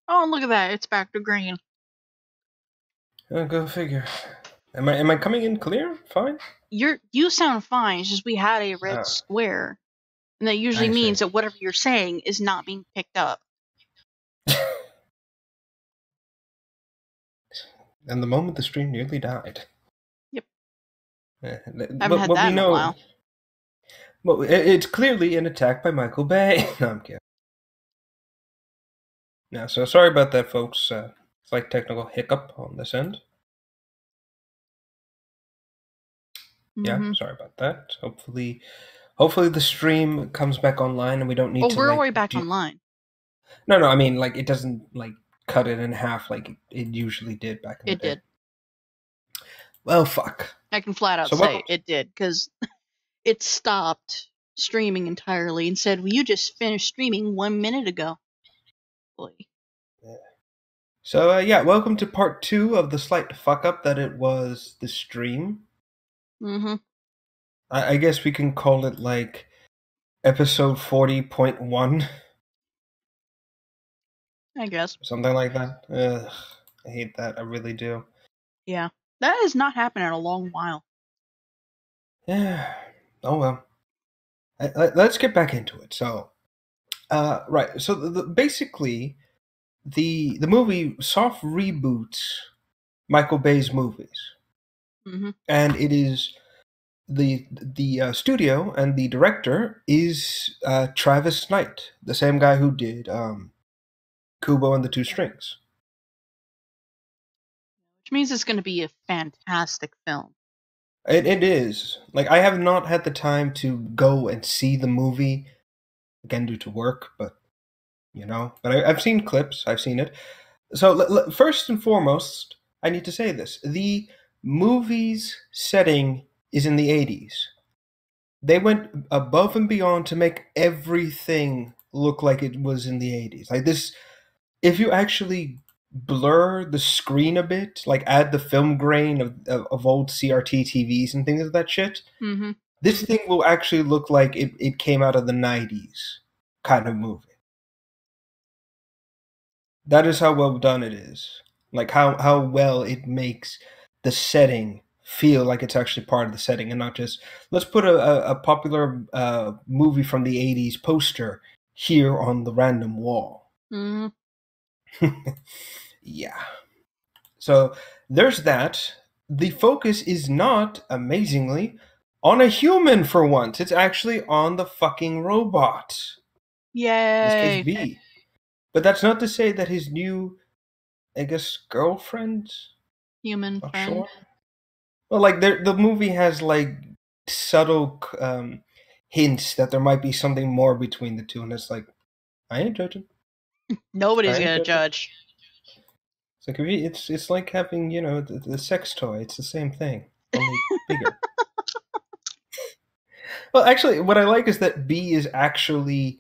Oh, look at that. It's back to green. Go figure. Am I coming in clear? Fine? You sound fine. It's just we had a red square. And that usually means that whatever you're saying is not being picked up. And the moment the stream nearly died. Yep. Haven't had that in a while. Well, it's clearly an attack by Michael Bay. No, I'm kidding. No, so sorry about that, folks. Slight technical hiccup on this end. Yeah, sorry about that. Hopefully the stream comes back online and we don't need to. Oh, we're already back online. No, I mean, like, it doesn't, like, cut it in half like it usually did back in the day. It did. Well, fuck. I can flat out say it did, because it stopped streaming entirely and said, well, you just finished streaming 1 minute ago. Boy. Yeah. So, yeah, welcome to part 2 of the slight fuck-up that it was the stream. I guess we can call it, like, episode 40.1. I guess. Something like that. Ugh, I hate that. I really do. Yeah. That has not happened in a long while. Yeah. Oh, well. Let's get back into it. So, right. So, basically, the movie soft reboots Michael Bay's movies. And it is the studio and the director is Travis Knight, the same guy who did Kubo and the Two Strings. Which means it's going to be a fantastic film. It is. Like, I have not had the time to go and see the movie, again, due to work, but, you know. But I've seen clips. I've seen it. So, first and foremost, I need to say this. The movie's setting is in the 80s. They went above and beyond to make everything look like it was in the 80s. Like, this, if you actually blur the screen a bit, like add the film grain of old CRT TVs and things of that shit, this thing will actually look like it came out of the 90s kind of movie. That is how well done it is. Like, how well it makes the setting feel like it's actually part of the setting and not just, let's put a popular movie from the 80s poster here on the random wall. Yeah. So there's that. The focus is not, amazingly, on a human for once. It's actually on the fucking robot. Yay! In this case, B. But that's not to say that his new, I guess, girlfriend? Human friend? Sure. Well, like, the movie has, like, subtle hints that there might be something more between the two, and it's like, I ain't judging. Nobody's gonna judge. It's like, it's like having, you know, the sex toy. It's the same thing, only bigger. Well, actually, what I like is that B is actually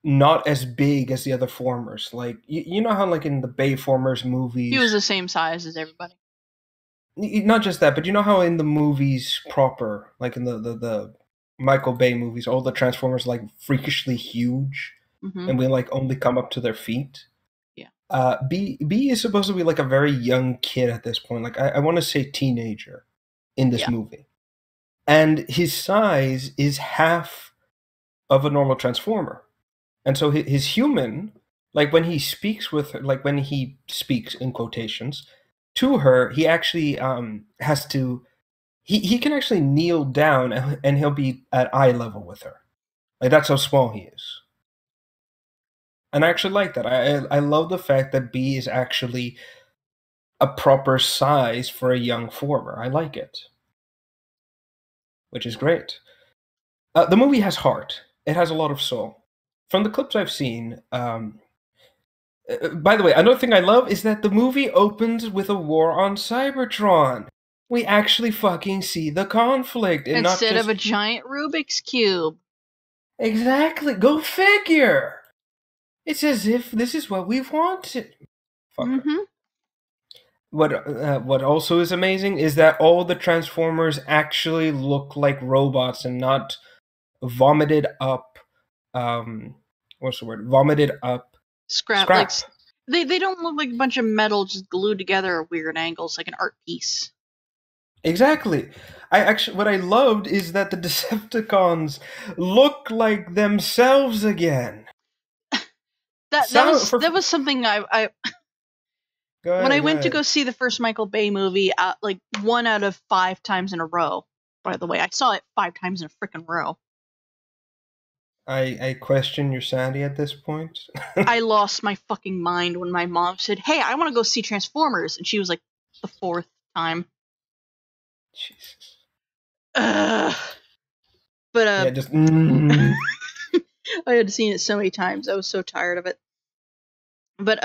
not as big as the other formers. Like, you know how, like, in the Bayformers movies, he was the same size as everybody. Not just that, but you know how in the movies proper, like in the Michael Bay movies, all the Transformers are, like, freakishly huge, and we, like, only come up to their feet. Yeah. B is supposed to be, like, a very young kid at this point. Like, I want to say teenager in this movie. And his size is half of a normal Transformer. And so his human, like, when he speaks with her, like, when he speaks, in quotations, to her, he actually has to, he can actually kneel down and he'll be at eye level with her. Like, that's how small he is. And I actually like that. I love the fact that B is actually a proper size for a young former. I like it. Which is great. The movie has heart. It has a lot of soul. From the clips I've seen, by the way, another thing I love is that the movie opens with a war on Cybertron. We actually fucking see the conflict. And instead of a giant Rubik's Cube. Exactly. Go figure. It's as if this is what we've wanted. What also is amazing is that all the Transformers actually look like robots and not vomited up. What's the word? Vomited up scrap. Like They don't look like a bunch of metal just glued together at weird angles, like an art piece. Exactly. What I loved is that the Decepticons look like themselves again. That was something I Go when I ahead, go went to go ahead. see the first Michael Bay movie, like 1 out of 5 times in a row. By the way, I saw it 5 times in a freaking row. I question your sanity at this point. I lost my fucking mind when my mom said, "Hey, I want to go see Transformers," and she was like the 4th time. Jesus. Ugh. But Yeah, just. I had seen it so many times. I was so tired of it. But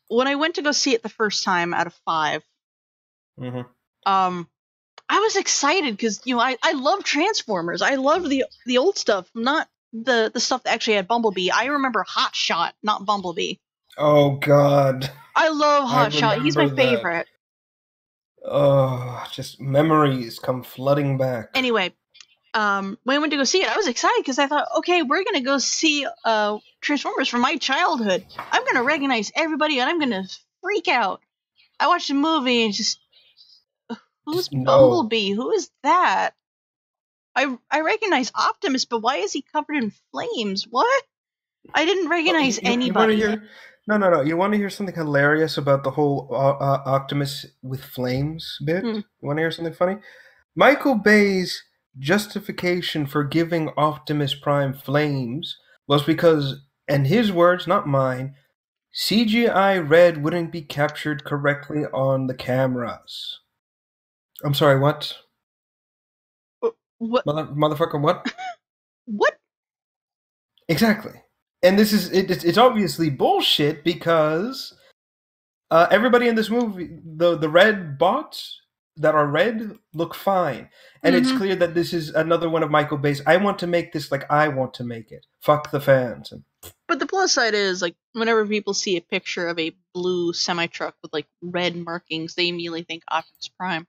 when I went to go see it the first time out of 5, Mhm. I was excited because I love Transformers. I love the old stuff, not the stuff that actually had Bumblebee. I remember Hot Shot, not Bumblebee. Oh God, I love I Hot Shot. He's my remember that. favorite. Oh, just memories come flooding back. Anyway, when I went to go see it, I was excited because I thought, okay, we're gonna go see Transformers from my childhood. I'm gonna recognize everybody and I'm gonna freak out. I watched the movie and just, who's Just no. Bumblebee? Who is that? I recognize Optimus, but why is he covered in flames? What? I didn't Oh, recognize you want to anybody. hear? No, no, no. You want to hear something hilarious about the whole Optimus with flames bit? Hmm. You want to hear something funny? Michael Bay's justification for giving Optimus Prime flames was because, in his words, not mine, CGI red wouldn't be captured correctly on the cameras. I'm sorry, what? What? Motherfucker, what? What? Exactly. And this is it's obviously bullshit because everybody in this movie, the red bots that are red look fine, and it's Mm-hmm. clear that this is another one of Michael Bay's. I want to make this like I want to make it. Fuck the fans. And But the plus side is, like, whenever people see a picture of a blue semi truck with like red markings, they immediately think Optimus Prime.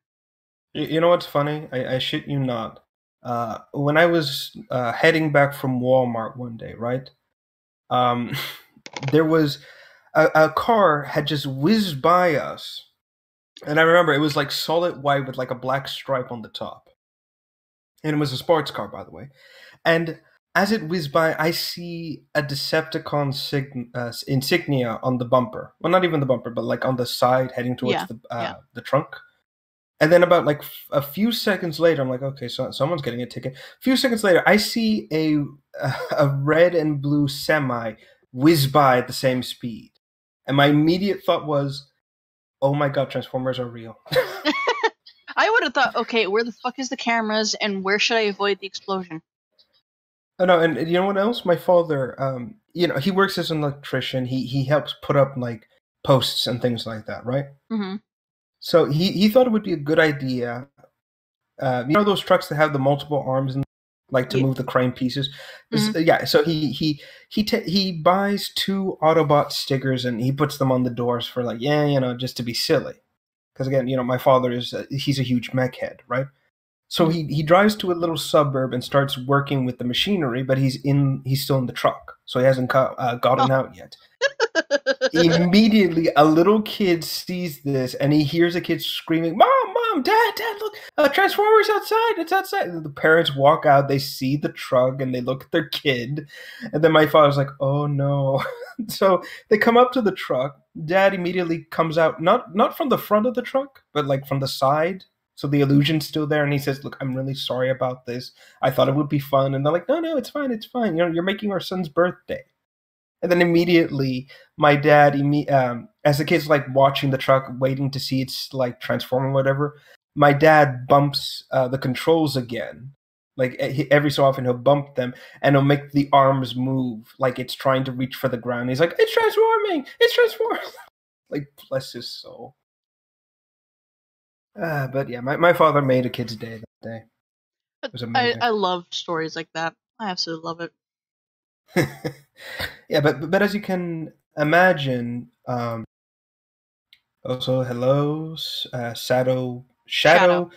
you know what's funny? I shit you not. When I was heading back from Walmart one day, right? Um, there was a car had just whizzed by us, and I remember it was like solid white with like a black stripe on the top. And it was a sports car, by the way. And as it whizzed by, I see a Decepticon insignia on the bumper. Well, not even the bumper, but like on the side, heading towards Yeah, yeah. the trunk. And then about like a few seconds later, I'm like, okay, so someone's getting a ticket. A few seconds later, I see a red and blue semi whiz by at the same speed, and my immediate thought was, oh my god, Transformers are real. I would have thought, okay, where the fuck is the cameras and where should I avoid the explosion? Oh, no, and you know what else? My father, he works as an electrician. He helps put up like posts and things like that, right? Mm-hmm. So he thought it would be a good idea. Those trucks that have the multiple arms and like to Yeah. move the crane pieces. Mm-hmm. Yeah, so he buys 2 Autobot stickers and he puts them on the doors for like just to be silly. Because again, my father he's a huge mech head, right? So Mm-hmm. he drives to a little suburb and starts working with the machinery, but he's still in the truck, so he hasn't gotten out yet. Immediately, a little kid sees this and he hears a kid screaming, "Mom, Mom, Dad, Dad, look, Transformers outside, it's outside." And the parents walk out, they see the truck and they look at their kid, and then my father's like, "Oh no." So they come up to the truck. Dad immediately comes out, not from the front of the truck, but like from the side, so the illusion's still there, and he says, "Look, I'm really sorry about this. I thought it would be fun." And they're like, "No, no, it's fine, it's fine. You're making our son's birthday." And then immediately, my dad, as the kid's like watching the truck, waiting to see it's like transform or whatever, my dad bumps the controls again. Like every so often, he'll bump them and he'll make the arms move like it's trying to reach for the ground. He's like, "It's transforming! It's transforming!" Like, bless his soul. But yeah, my father made a kid's day that day. It But was I, amazing. I love stories like that. I absolutely love it. Yeah, but as you can imagine, also hello, Shadow. Shadow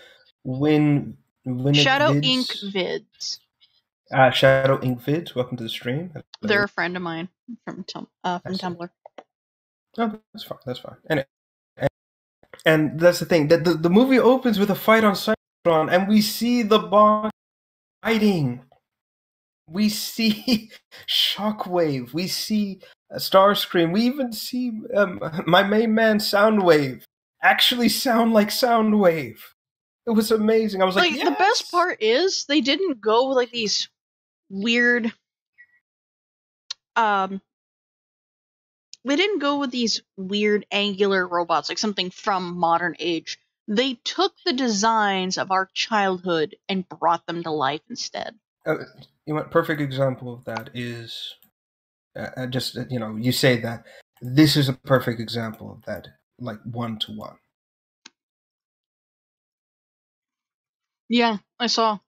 Win Winnick Shadow Ink Vids, Vids. Shadow Ink Vids. Welcome to the stream. They're Hello. a friend of mine from I see. Tumblr. Oh, that's fine. That's fine. And that's the thing. That the movie opens with a fight on Cybertron, and we see the Bond fighting. We see Shockwave. We see Starscream. We even see my main man Soundwave actually sound like Soundwave. It was amazing. I was like, yes! The best part is they didn't go with like these weird they didn't go with these weird angular robots, like something from modern age. They took the designs of our childhood and brought them to life instead. You know, perfect example of that is just, you say that. This is a perfect example of that, like one-to-one. Yeah, I saw.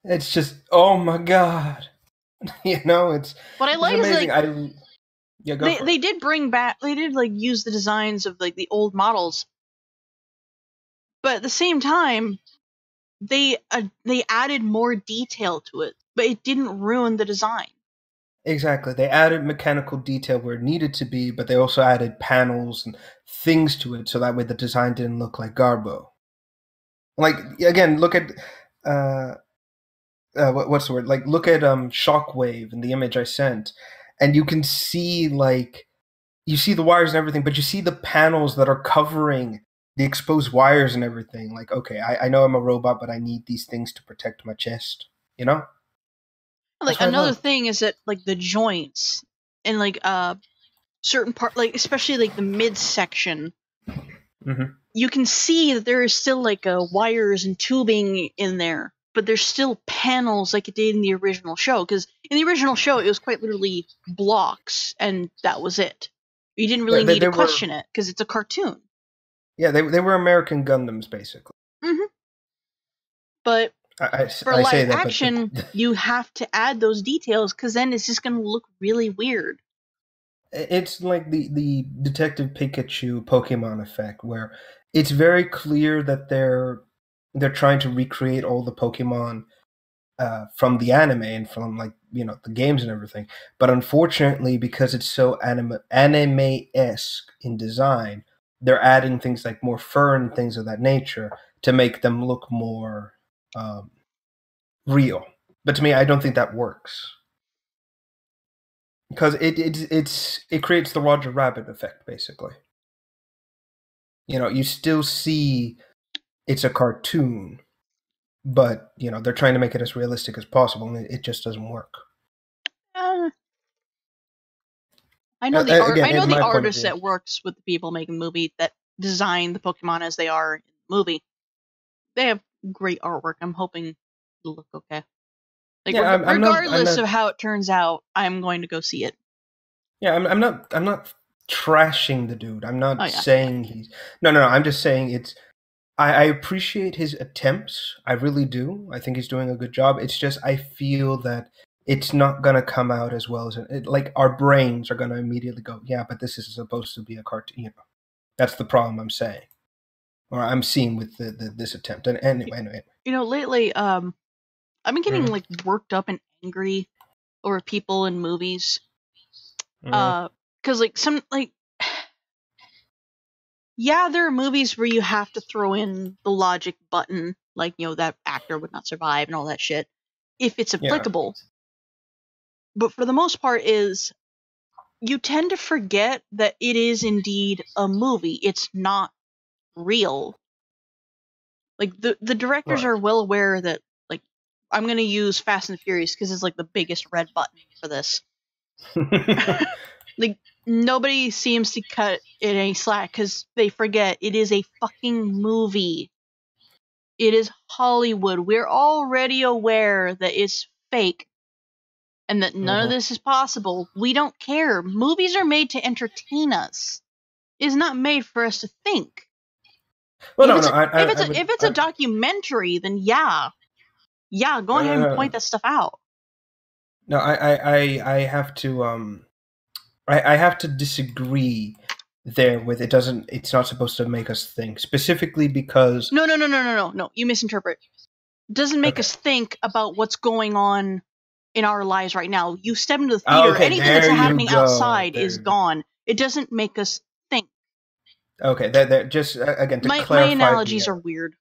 It's just, oh my god. It's what I like amazing. Is like, they did bring back, they did like use the designs of like the old models, but at the same time, they added more detail to it, but it didn't ruin the design. Exactly. They added mechanical detail where it needed to be, but they also added panels and things to it, so that way the design didn't look like Garbo. Like, again, look at what's the word? Like, look at Shockwave in the image I sent, and you can see you see the wires and everything, but you see the panels that are covering the exposed wires and everything. Like, okay, I know I'm a robot, but I need these things to protect my chest. Like, another thing is that like the joints and like certain part, like especially like the midsection, you can see that there is still like wires and tubing in there, but there's still panels like it did in the original show. Because in the original show, it was quite literally blocks, and that was it. You didn't really need to question it because it's a cartoon. Yeah, they were American Gundams, basically. But for live action, you have to add those details because then it's just going to look really weird. It's like the Detective Pikachu Pokemon effect, where it's very clear that they're trying to recreate all the Pokemon from the anime and from the games and everything. But unfortunately, because it's so anime-esque in design, they're adding things like more fur and things of that nature to make them look more real. But to me, I don't think that works. Because it creates the Roger Rabbit effect, basically. You still see it's a cartoon, but they're trying to make it as realistic as possible, and it just doesn't work. I know the artist that works with the people making the movie that design the Pokemon as they are in the movie. They have great artwork. I'm hoping it'll look okay. Like, regardless of how it turns out, I'm going to go see it. Yeah, I'm not trashing the dude. I'm not saying he's no. I'm just saying I appreciate his attempts. I really do. I think he's doing a good job. It's just I feel that it's not gonna come out as well as like our brains are gonna immediately go, yeah, but this is supposed to be a cartoon. That's the problem I'm saying, or I'm seeing with this attempt. And anyway. Lately, I've been getting like worked up and angry over people in movies. Because there are movies where you have to throw in the logic button, like, that actor would not survive and all that shit, if it's applicable. Yeah. But for the most part you tend to forget that it is indeed a movie. It's not real. Like, the directors are well aware that, like, I'm going to use Fast and Furious because it's like the biggest red button for this. Like, nobody seems to cut it any slack because they forget it is a fucking movie. It is Hollywood. We're already aware that it's fake and that none of this is possible. We don't care. Movies are made to entertain us. It is not made for us to think. Well, if it's a documentary, then go ahead and point that stuff out. No, I have to I have to disagree there with it. It's not supposed to make us think, specifically because no, you misinterpret. It doesn't make us think about what's going on in our lives right now. You step into the theater, anything that's happening outside is gone. It doesn't make us think. Okay, that just again to My clarify. analogies are weird.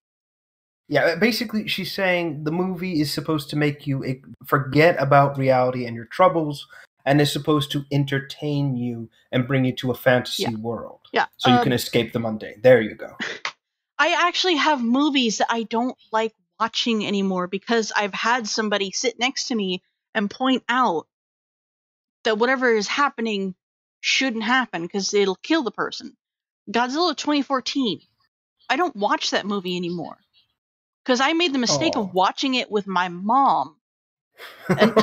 Yeah, basically, she's saying the movie is supposed to make you forget about reality and your troubles, and is supposed to entertain you and bring you to a fantasy world. Yeah. So you can escape the mundane. There you go. I actually have movies that I don't like watching anymore because I've had somebody sit next to me and point out that whatever is happening shouldn't happen because it'll kill the person. Godzilla 2014. I don't watch that movie anymore because I made the mistake of watching it with my mom. And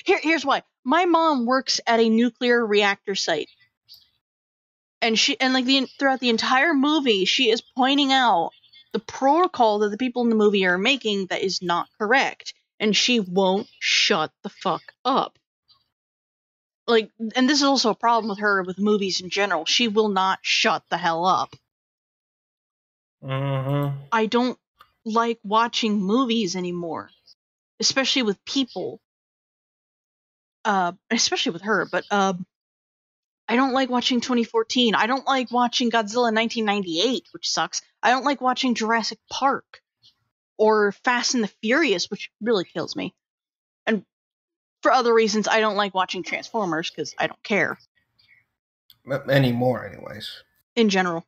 here's why. My mom works at a nuclear reactor site. And throughout the entire movie, she is pointing out the protocol that the people in the movie are making that is not correct, and she won't shut the fuck up. Like, and this is also a problem with her with movies in general. She will not shut the hell up. Mm-hmm. I don't like watching movies anymore, especially with people. Especially with her, but I don't like watching 2014. I don't like watching Godzilla 1998, which sucks. I don't like watching Jurassic Park or Fast and the Furious, which really kills me. And for other reasons, I don't like watching Transformers because I don't care. Anymore, anyways. In general.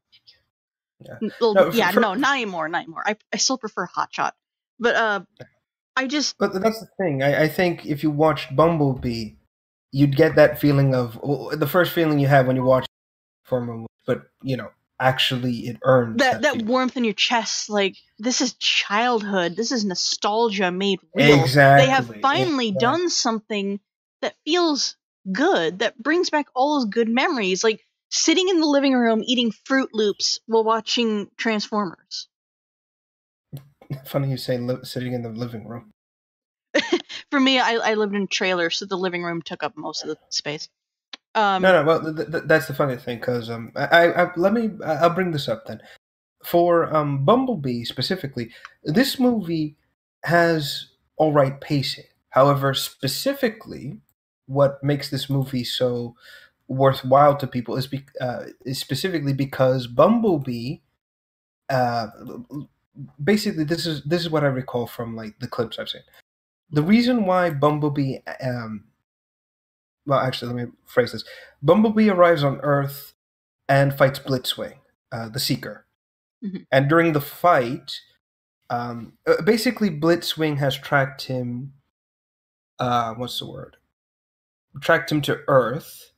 Yeah. Well, not anymore. Not anymore. I still prefer Hot Shot. But But that's the thing. I think if you watched Bumblebee, you'd get that feeling of the first feeling you have when you watch Transformers, but actually it earns that warmth in your chest. Like, this is childhood. This is nostalgia made real. Exactly. They have finally done something that feels good, that brings back all those good memories. Like sitting in the living room eating Fruit Loops while watching Transformers. Funny you say sitting in the living room. For me, I lived in a trailer, so the living room took up most of the space. No. Well, that's the funny thing, because I'll bring this up then. For Bumblebee specifically, this movie has all right pacing. However, specifically, what makes this movie so worthwhile to people is specifically because Bumblebee. Basically, this is what I recall from like the clips I've seen. The reason why Bumblebee, well, actually, let me phrase this. Bumblebee arrives on Earth and fights Blitzwing, the Seeker. Mm-hmm. And during the fight, basically Blitzwing has tracked him, tracked him to Earth,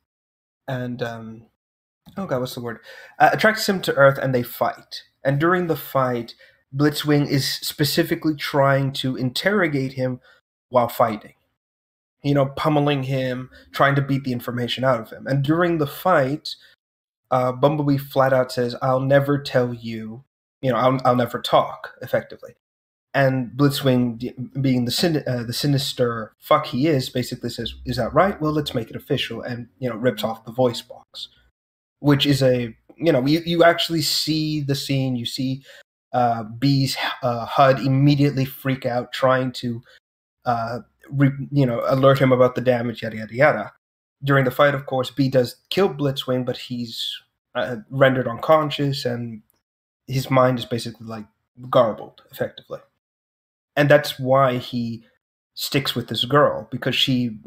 and, tracks him to Earth and they fight. And during the fight, Blitzwing is specifically trying to interrogate him while fighting. Pummeling him, trying to beat the information out of him. And during the fight, Bumblebee flat out says, "I'll never tell you, I'll never talk," effectively. And Blitzwing, being the sinister fuck he is, basically says, "Is that right? Well, let's make it official," and rips off the voice box, which is you actually see the scene. You see B's HUD immediately freak out, trying to alert him about the damage, yada yada yada. During the fight, of course, B does kill Blitzwing, but he's rendered unconscious, and his mind is basically like garbled, effectively. And that's why he sticks with this girl, because she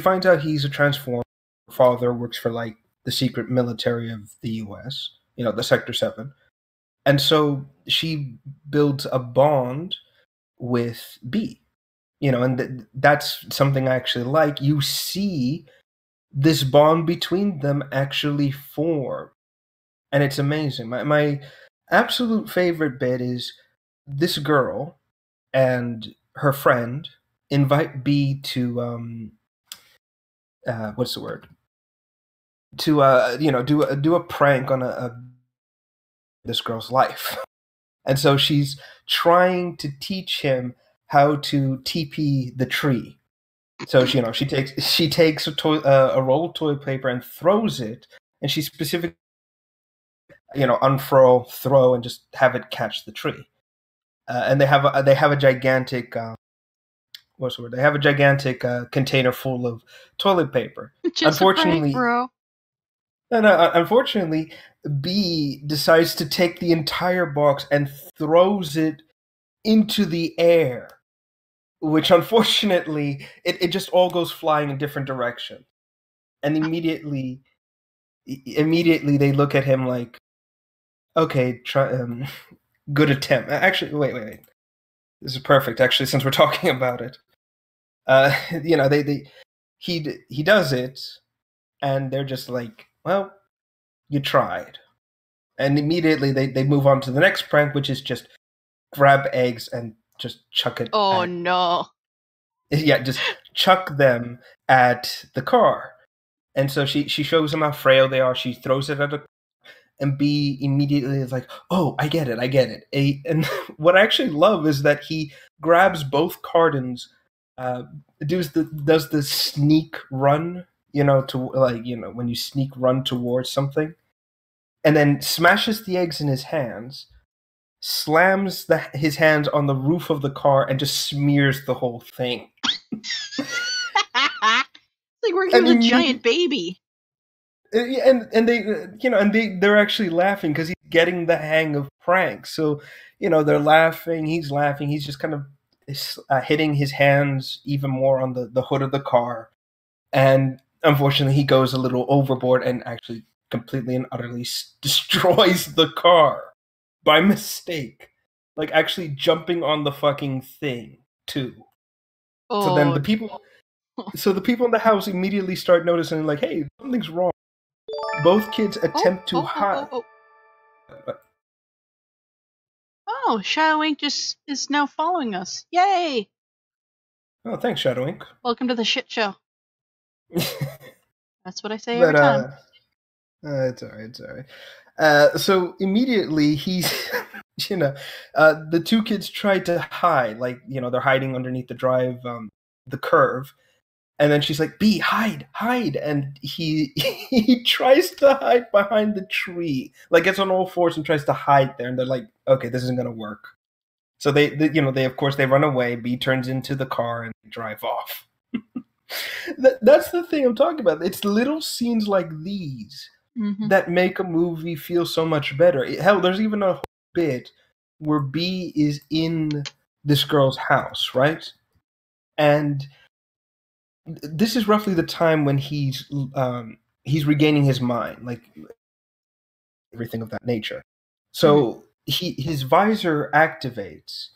finds out he's a Transformer. Her father works for like the secret military of the U.S., the Sector 7. And so she builds a bond with B, and that's something I actually like. You see this bond between them actually form, and it's amazing. My absolute favorite bit is this girl and her friend invite B to what's the word? To do a prank on this girl's life. And so she's trying to teach him how to TP the tree. So she takes a roll of toilet paper and throws it, and she specifically unfurl, throw, and just have it catch the tree. And they have a gigantic what's the word? They have a gigantic container full of toilet paper. Just unfortunately, a prank, bro. And unfortunately, B decides to take the entire box and throws it into the air, which unfortunately it just all goes flying in different directions. And immediately they look at him like, okay, try, good attempt. Actually, wait. This is perfect. Actually, since we're talking about it, you know, he does it, and they're just like, well, you tried. And immediately they move on to the next prank, which is just grab eggs and just chuck it Oh at, no. yeah, just chuck them at the car. And so she shows them how frail they are. She throws it at a, and B immediately is like, oh, I get it. And what I actually love is that he grabs both cartons, does the sneak run, you know, to like, you know, when you sneak run towards something, and then smashes the eggs in his hands, slams his hands on the roof of the car, and just smears the whole thing. It's like working with a giant baby. And they, you know, and they're actually laughing because he's getting the hang of pranks. So, you know, they're laughing. He's laughing. He's just kind of hitting his hands even more on the hood of the car. And unfortunately, he goes a little overboard and actually completely and utterly destroys the car by mistake. Like actually jumping on the fucking thing too. Oh. So then the people in the house immediately start noticing, like, hey, something's wrong. Both kids attempt to hide. Oh, Shadow Ink just is now following us. Yay! Oh, thanks, Shadow Ink. Welcome to the shit show. That's what I say every time. It's alright. So immediately he's, you know, the two kids try to hide, like, you know, they're hiding underneath the curve. And then she's like, B, hide. And he tries to hide behind the tree. Like, gets on all fours and tries to hide there. And they're like, okay, this isn't going to work. So they, you know, of course, they run away. B turns into the car and they drive off. That's the thing I'm talking about. It's little scenes like these that make a movie feel so much better. Hell, there's even a whole bit where B is in this girl's house, right? And this is roughly the time when he's regaining his mind, like everything of that nature. So his visor activates,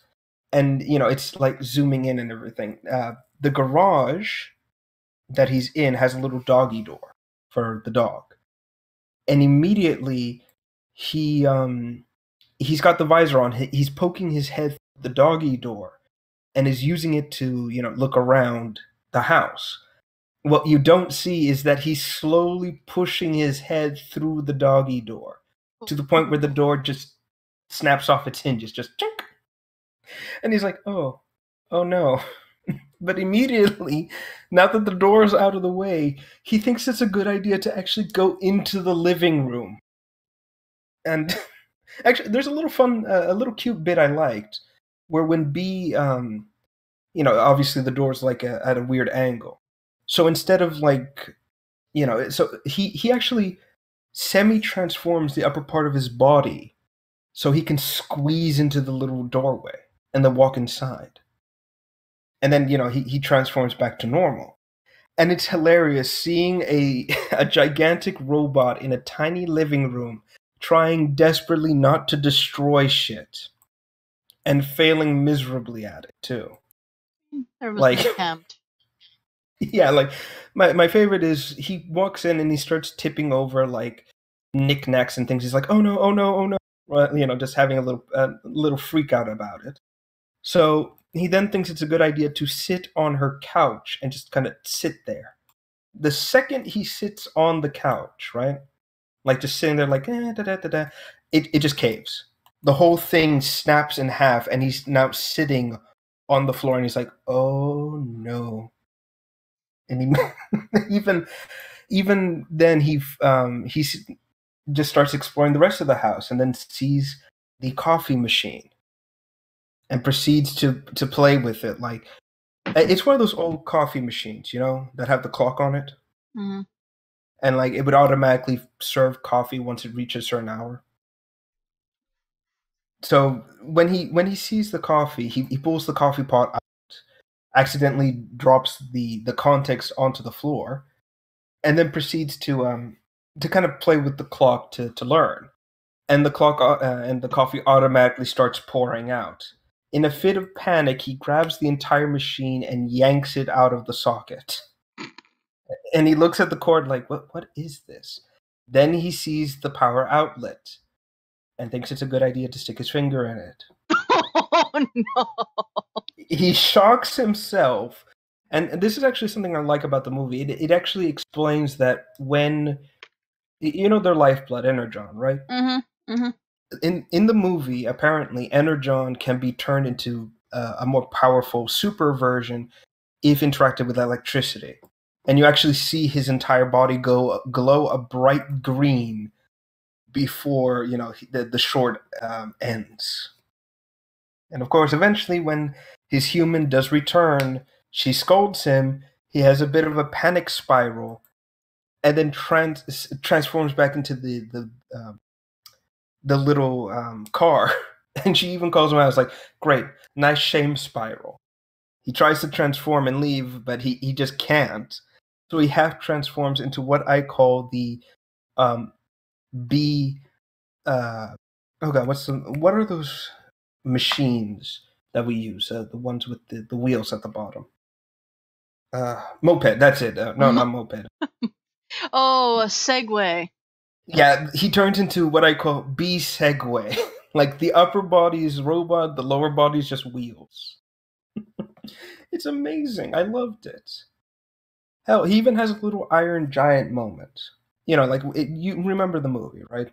and you know it's like zooming in and everything. The garage that he's in has a little doggy door for the dog, and immediately he's got the visor on. He's poking his head through the doggy door, and is using it to, you know, look around the house. What you don't see is that he's slowly pushing his head through the doggy door to the point where the door just snaps off its hinges, just chink. And he's like, oh no. But immediately, now that the door is out of the way, he thinks it's a good idea to actually go into the living room. And actually, there's a little cute bit I liked, where when B, you know, obviously the door's like at a weird angle. So instead of like, you know, so he actually semi-transforms the upper part of his body so he can squeeze into the little doorway and then walk inside. And then, you know, he transforms back to normal. And it's hilarious seeing a gigantic robot in a tiny living room trying desperately not to destroy shit and failing miserably at it too. There was an attempt. Yeah, like my favorite is he walks in and he starts tipping over like knickknacks and things. He's like, oh no. Well, you know, just having a little freak out about it. So he then thinks it's a good idea to sit on her couch and just kind of sit there. The second he sits on the couch, right? Like just sitting there like, it just caves. The whole thing snaps in half and he's now sitting on the floor and he's like, oh no. And he, even then he just starts exploring the rest of the house and then sees the coffee machine and proceeds to play with it. Like, it's one of those old coffee machines, you know, that have the clock on it. and like it would automatically serve coffee once it reaches a certain hour. So when he sees the coffee, he pulls the coffee pot out, accidentally drops the context onto the floor, and then proceeds to kind of play with the clock to learn. And the coffee automatically starts pouring out. In a fit of panic, he grabs the entire machine and yanks it out of the socket. And he looks at the cord like, what is this? Then he sees the power outlet and thinks it's a good idea to stick his finger in it. Oh no! He shocks himself. And this is actually something I like about the movie. It actually explains that when, you know, their lifeblood, Energon, right? Mm-hmm. Mm-hmm. In the movie, apparently, Energon can be turned into a more powerful super version if interacted with electricity. And you actually see his entire body glow a bright green before, you know, the short ends. And of course, eventually, when his human does return, she scolds him. He has a bit of a panic spiral, and then transforms back into the little car. And she even calls him out. It's like, great, nice shame spiral. He tries to transform and leave, but he just can't. So he half transforms into what I call the B. Oh god, what are those machines that we use? The ones with the wheels at the bottom. Moped. That's it. No, not moped. Oh, a Segway. Yeah, he turns into what I call B Segway. Like the upper body is robot, the lower body is just wheels. It's amazing. I loved it. Hell, he even has a little Iron Giant moment. You know, like you remember the movie, right?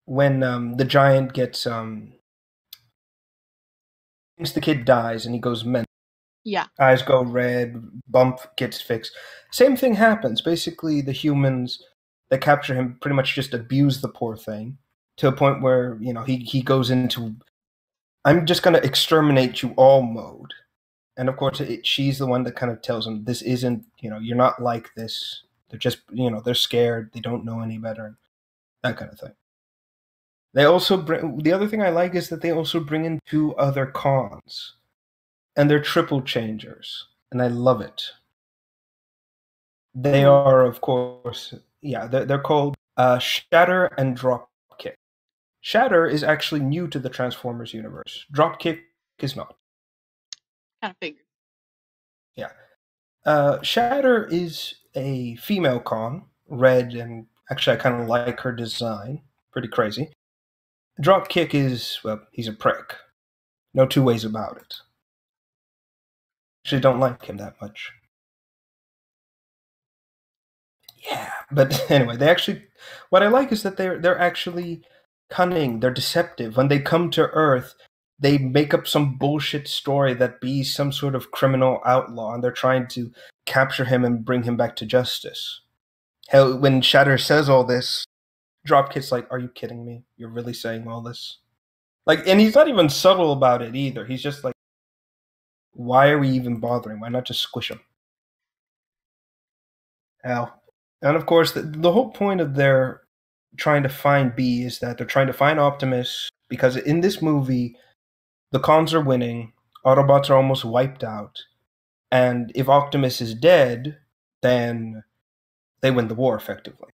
When the giant gets thinks the kid dies and he goes mental. Yeah. Eyes go red, bump gets fixed. Same thing happens. Basically, the humans that capture him pretty much just abuse the poor thing to a point where, you know, he goes into, I'm just going to exterminate you all mode. And of course, she's the one that kind of tells him, this isn't, you know, you're not like this. They're just, you know, they're scared. They don't know any better. That kind of thing. They also bring, the other thing I like is that they also bring in two other cons. And they're triple changers. And I love it. They are, of course, yeah, they're called Shatter and Dropkick. Shatter is actually new to the Transformers universe. Dropkick is not. Kind of figured. Yeah. Shatter is a female con, red, and actually I kind of like her design. Pretty crazy. Dropkick is, well, he's a prick. No two ways about it. Actually don't like him that much. Yeah, but anyway, they actually, what I like is that they're actually cunning, they're deceptive. When they come to Earth, they make up some bullshit story that B's some sort of criminal outlaw, and they're trying to capture him and bring him back to justice. Hell, when Shatter says all this, Dropkick's like, "Are you kidding me? You're really saying all this?" Like, and he's not even subtle about it either. He's just like, "Why are we even bothering? Why not just squish him?" Hell. And of course, the whole point of their trying to find B is that they're trying to find Optimus, because in this movie, the cons are winning, Autobots are almost wiped out, and if Optimus is dead, then they win the war effectively.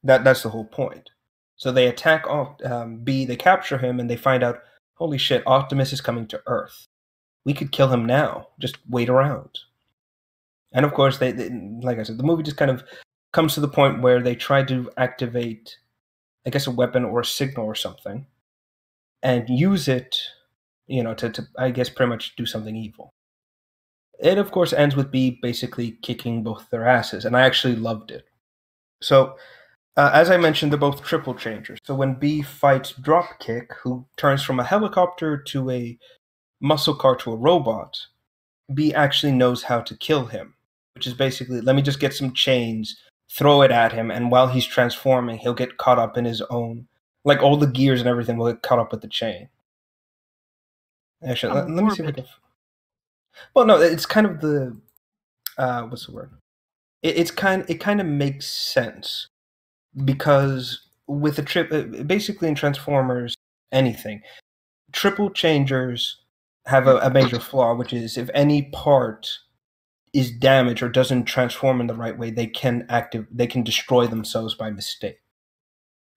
That's the whole point. So they attack B, they capture him, and they find out, holy shit, Optimus is coming to Earth. We could kill him now. Just wait around. And of course, they like I said, the movie just kind of comes to the point where they try to activate, I guess, a weapon or a signal or something, and use it, you know, to I guess pretty much do something evil. It of course ends with B basically kicking both their asses, and I actually loved it. So, as I mentioned, they're both triple changers. So when B fights Dropkick, who turns from a helicopter to a muscle car to a robot, B actually knows how to kill him, which is basically, let me just get some chains, throw it at him, and while he's transforming, he'll get caught up in his own, like all the gears and everything will get caught up with the chain. Actually, let me see if I can. Well, no, it's kind of the what's the word? it kind of makes sense because with the basically in Transformers anything, triple changers have a major flaw, which is if any part is damaged or doesn't transform in the right way, they can destroy themselves by mistake.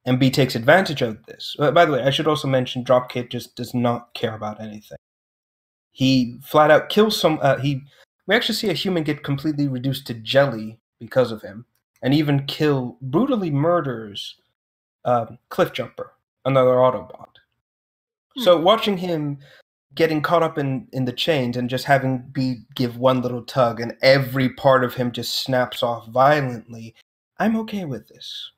And B takes advantage of this. By the way, I should also mention Dropkick just does not care about anything. He flat out kills we actually see a human get completely reduced to jelly because of him, and even brutally murders Cliffjumper, another Autobot. So watching him getting caught up in the chains and just having B give one little tug and every part of him just snaps off violently, I'm okay with this.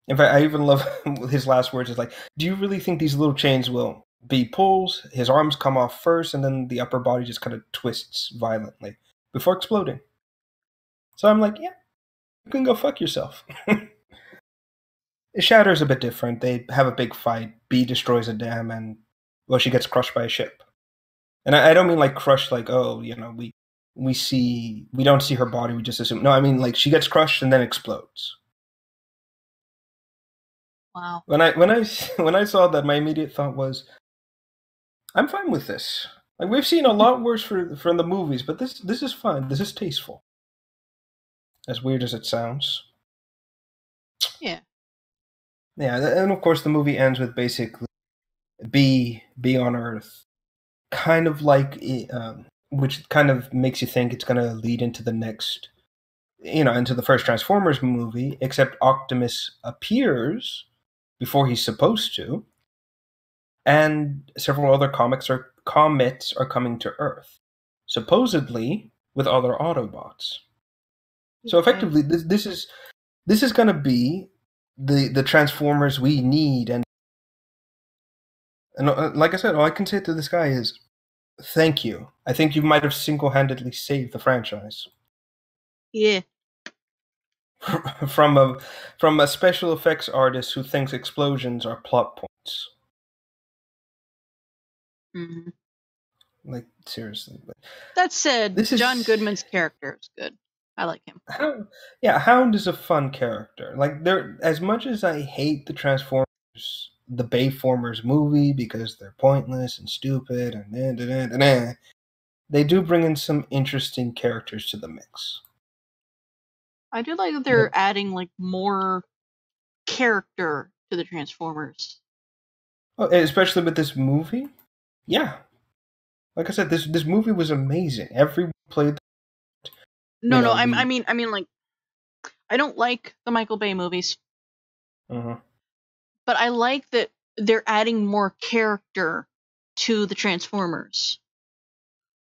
In fact, I even love his last words is like, do you really think these little chains will be pulls? His arms come off first, and then the upper body just kind of twists violently before exploding. So I'm like, yeah, you can go fuck yourself. Shatter's a bit different. They have a big fight. B destroys a dam, and, well, she gets crushed by a ship. And I don't mean like crushed like, oh, you know, we don't see her body, we just assume. No, I mean like she gets crushed and then explodes. Wow. When I saw that, my immediate thought was, I'm fine with this. Like, we've seen a lot worse from the movies, but this is fine. This is tasteful. As weird as it sounds. Yeah. Yeah, and of course the movie ends with basically B on Earth, kind of like, which kind of makes you think it's going to lead into the next, into the first Transformers movie, except Optimus appears before he's supposed to, and several other comets are coming to Earth, supposedly with other Autobots. So effectively, this is going to be the Transformers we need, and like I said, all I can say to this guy is, thank you. I think you might have single-handedly saved the franchise. Yeah. from a special effects artist who thinks explosions are plot points. Mm-hmm. Like, seriously. That said, John Goodman's character is good. I like him. Hound is a fun character. Like, as much as I hate the Transformers, the Bayformers movie because they're pointless and stupid and they do bring in some interesting characters to the mix. I do like that they're adding like more character to the Transformers. Oh, especially with this movie? Yeah. Like I said, this movie was amazing. Everyone played. I mean, like, I don't like the Michael Bay movies, but I like that they're adding more character to the Transformers.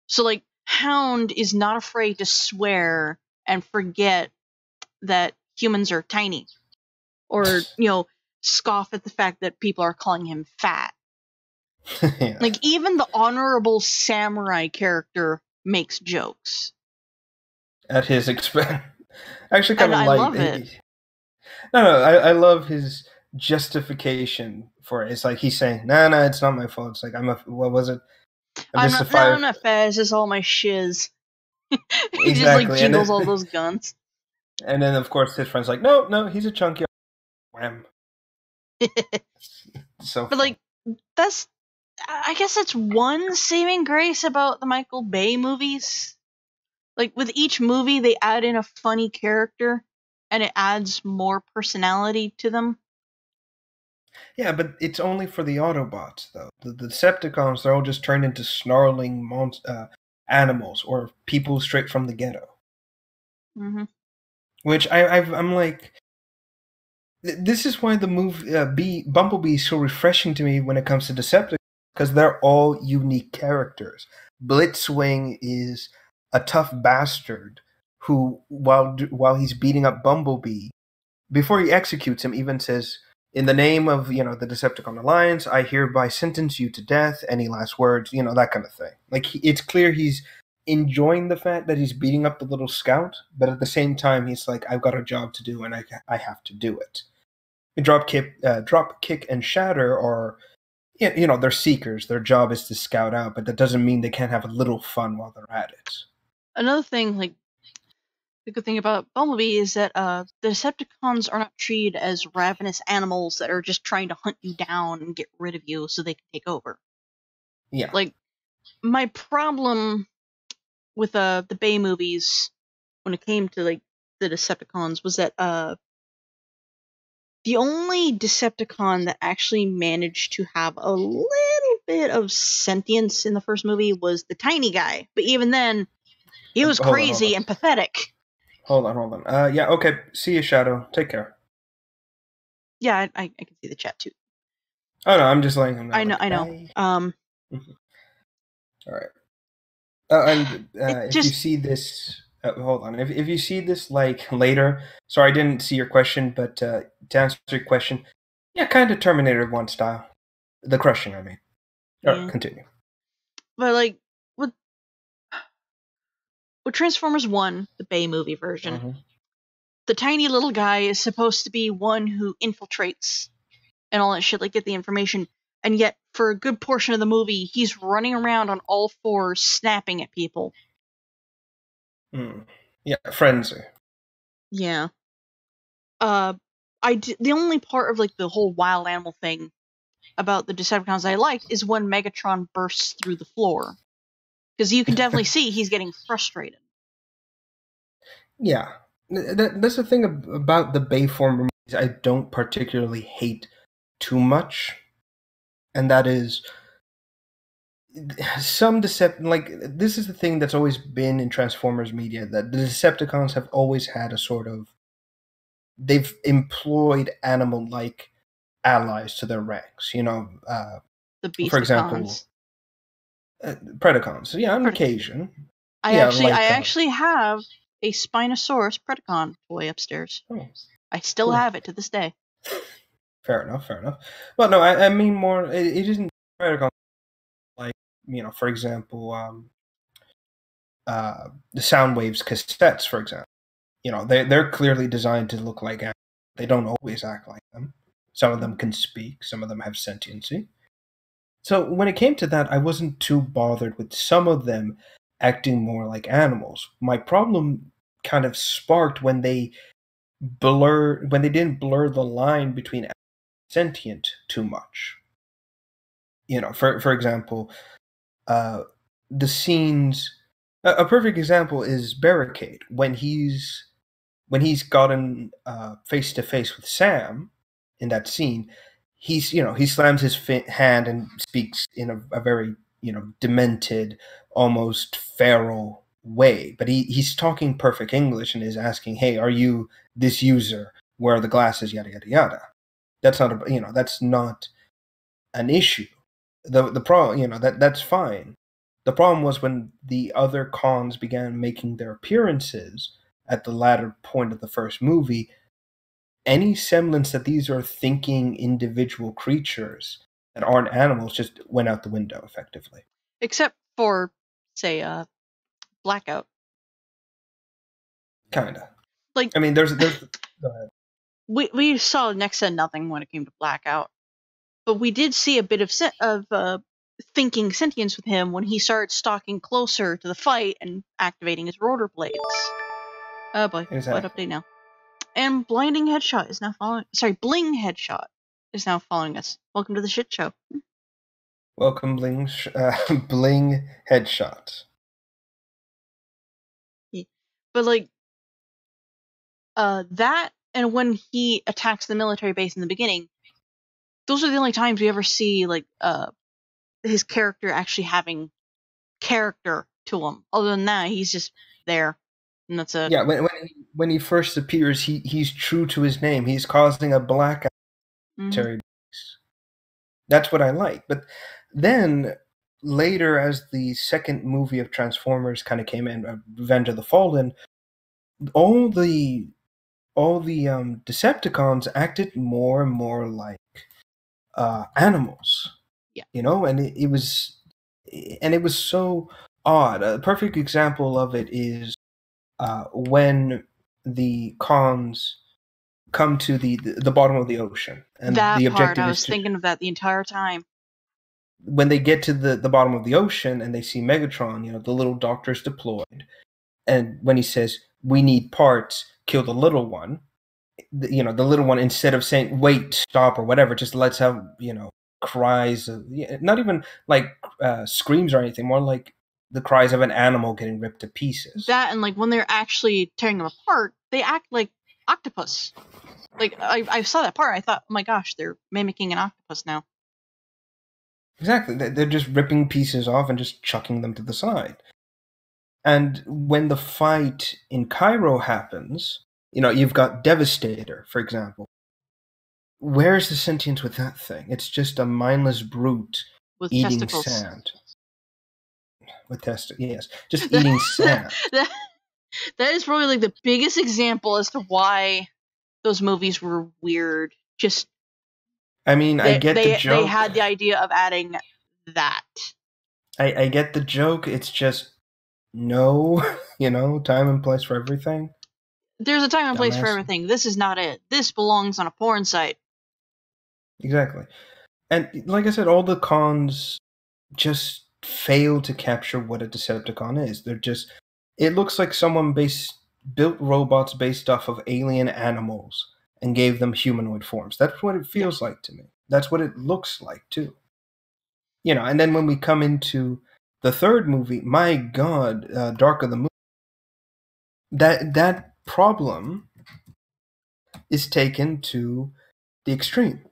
So, like, Hound is not afraid to swear and forget that humans are tiny, or scoff at the fact that people are calling him fat. Yeah. Like, even the honorable samurai character makes jokes at his expense. Actually, kind of I love it. No, I love his justification for it. It's like he's saying, "No, it's not my fault." It's like what was it? I'm not fat. It's just all my shiz. He just like jingles all those guns. And then, of course, his friend's like, "No, he's a chunky." Wham. So, but like, I guess that's one saving grace about the Michael Bay movies. Like, with each movie, they add in a funny character, and it adds more personality to them. Yeah, but it's only for the Autobots, though. The Decepticons, they're all just turned into snarling animals or people straight from the ghetto. Mm-hmm. Which I'm like, this is why the movie Bumblebee is so refreshing to me when it comes to Decepticons, because they're all unique characters. Blitzwing is a tough bastard who, while he's beating up Bumblebee, before he executes him, even says, "In the name of the Decepticon Alliance, I hereby sentence you to death. Any last words?" That kind of thing. Like, it's clear he's enjoying the fact that he's beating up the little scout, but at the same time, he's like, "I've got a job to do, and I have to do it." Dropkick and Shatter are, they're seekers. Their job is to scout out, but that doesn't mean they can't have a little fun while they're at it. Another thing, like, The good thing about Bumblebee is that the Decepticons are not treated as ravenous animals that are just trying to hunt you down and get rid of you so they can take over. Yeah. Like, my problem with the Bay movies when it came to like the Decepticons was that the only Decepticon that actually managed to have a little bit of sentience in the first movie was the tiny guy. But even then, he was crazy and pathetic. Hold on. Yeah, okay. See you, Shadow. Take care. Yeah, I can see the chat too. Oh, no, I'm just letting him know. I know. All right. And if you see this... hold on. If you see this, like, later... Sorry, I didn't see your question, but to answer your question, yeah, kind of Terminator 1 style. The crushing, I mean. Yeah. Continue. But, like, with Transformers 1, the Bay movie version, the tiny little guy is supposed to be one who infiltrates and all that shit, like, get the information, and yet, for a good portion of the movie, he's running around on all fours, snapping at people. Yeah, frenzy. Yeah. The only part of, like, the whole wild animal thing about the Decepticons I liked is when Megatron bursts through the floor. Because you can definitely see he's getting frustrated. Yeah. That's the thing about the Bayformer movies I don't particularly hate too much. And that is... some like, this is the thing that's always been in Transformers media, that the Decepticons have always had a sort of... They've employed animal-like allies to their ranks, you know. The Beasticons. For example, Predacons. Yeah, on occasion. I actually have a Spinosaurus Predacon toy upstairs. Oh, I still have it to this day. Fair enough. Well, no, I mean more... It isn't Predacon, like, you know, for example, the Soundwaves cassettes, for example. You know, they're clearly designed to look like animals. They don't always act like them. Some of them can speak. Some of them have sentiency. So when it came to that, I wasn't too bothered with some of them acting more like animals. My problem kind of sparked when they didn't blur the line between sentient too much. You know, for example, the scenes... A perfect example is Barricade. When he's gotten face to face with Sam in that scene, he slams his hand and speaks in a very, you know, demented, almost feral way. But he's talking perfect English and is asking, "Hey, are you this user? Where are the glasses? Yada yada yada." That's not an issue. The problem, you know, that's fine. The problem was when the other cons began making their appearances at the latter point of the first movie. Any semblance that these are thinking individual creatures that aren't animals just went out the window, effectively. Except for, say, Blackout. Kinda. Like, I mean, there's go ahead. We saw next to nothing when it came to Blackout, but we did see a bit of thinking sentience with him when he started stalking closer to the fight and activating his rotor blades. Oh boy, Exactly. what update now? And Blinding Headshot is now following... Sorry, Bling Headshot is now following us. Welcome to the shit show. Welcome, Bling Headshot. Yeah. But, like, that and when he attacks the military base in the beginning, those are the only times we ever see, like, his character actually having character to him. Other than that, he's just there. And that's it. Yeah, when he first appears, he's true to his name. He's causing a blackout. Mm-hmm. That's what I like. But then later, as the second movie of Transformers kind of came in, Revenge of the Fallen, all the Decepticons acted more and more like animals. Yeah, you know, and it was so odd. A perfect example of it is when the cons come to the bottom of the ocean, and that the objective part, I was thinking of that the entire time. When they get to the bottom of the ocean and they see Megatron, you know, the little doctor's deployed, and when he says, we need parts, kill the little one. The little one, instead of saying, wait, stop, or whatever, just lets out, cries, not even like screams or anything, more like the cries of an animal getting ripped to pieces. That, and like when they're actually tearing them apart, they act like octopus. Like, I saw that part, I thought, oh my gosh, they're mimicking an octopus now. Exactly. They're just ripping pieces off and just chucking them to the side. And when the fight in Cairo happens, you've got Devastator, for example. Where's the sentience with that thing? It's just a mindless brute with eating testicles. Sand. With testicles, yes. Just eating sand. That is probably like the biggest example as to why those movies were weird. Just, I mean, I get the joke. They had the idea of adding that. I get the joke. It's just no, time and place for everything. There's a time and place for everything. This is not it. This belongs on a porn site. Exactly. And like I said, all the cons just fail to capture what a Decepticon is. They're just, it looks like someone built robots based off of alien animals and gave them humanoid forms. That's what it feels like to me. That's what it looks like too. And then when we come into the third movie, my God, Dark of the Moon, that problem is taken to the extreme.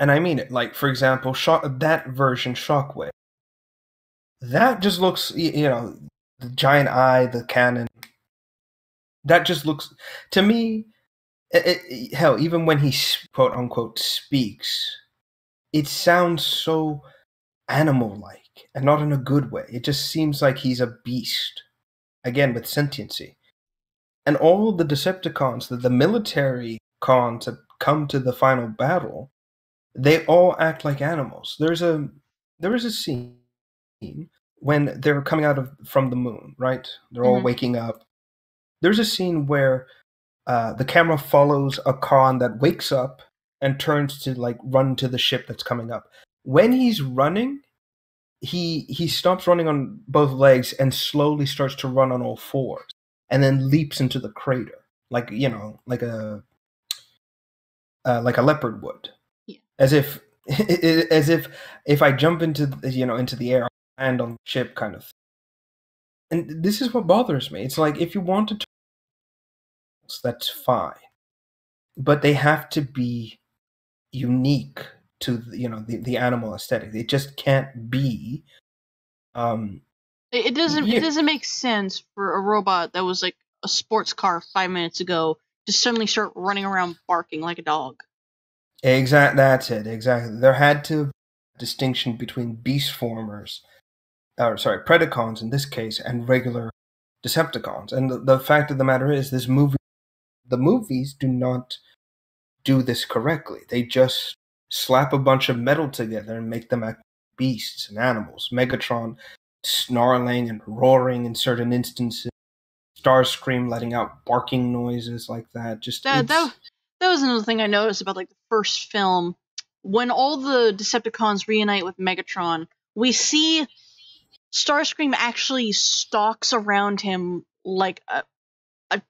And I mean it. Like, for example, that version, Shockwave. That just looks, the giant eye, the cannon. That just looks, to me, hell, even when he, quote unquote, speaks, it sounds so animal-like, and not in a good way. It just seems like he's a beast, again, with sentiency. And all the Decepticons, the military cons that come to the final battle, they all act like animals. There is a scene when they're coming out from the moon, right? They're all waking up. There's a scene where the camera follows a con that wakes up and turns to like run to the ship that's coming up. When he's running, he stops running on both legs and slowly starts to run on all fours, and then leaps into the crater like like a leopard would. Yeah. As if I jump into the air, I land on the ship kind of thing. And this is what bothers me. It's like, if you want to, that's fine, but they have to be unique to the animal aesthetic. It just can't be. It doesn't make sense for a robot that was like a sports car 5 minutes ago to suddenly start running around barking like a dog. That's it. Exactly. There had to be a distinction between beast formers, Predacons in this case, and regular Decepticons. And the fact of the matter is, the movies do not do this correctly. They just slap a bunch of metal together and make them act like beasts and animals. Megatron snarling and roaring in certain instances. Starscream letting out barking noises like that. That was another thing I noticed about like the first film. When all the Decepticons reunite with Megatron, we see Starscream actually stalks around him like a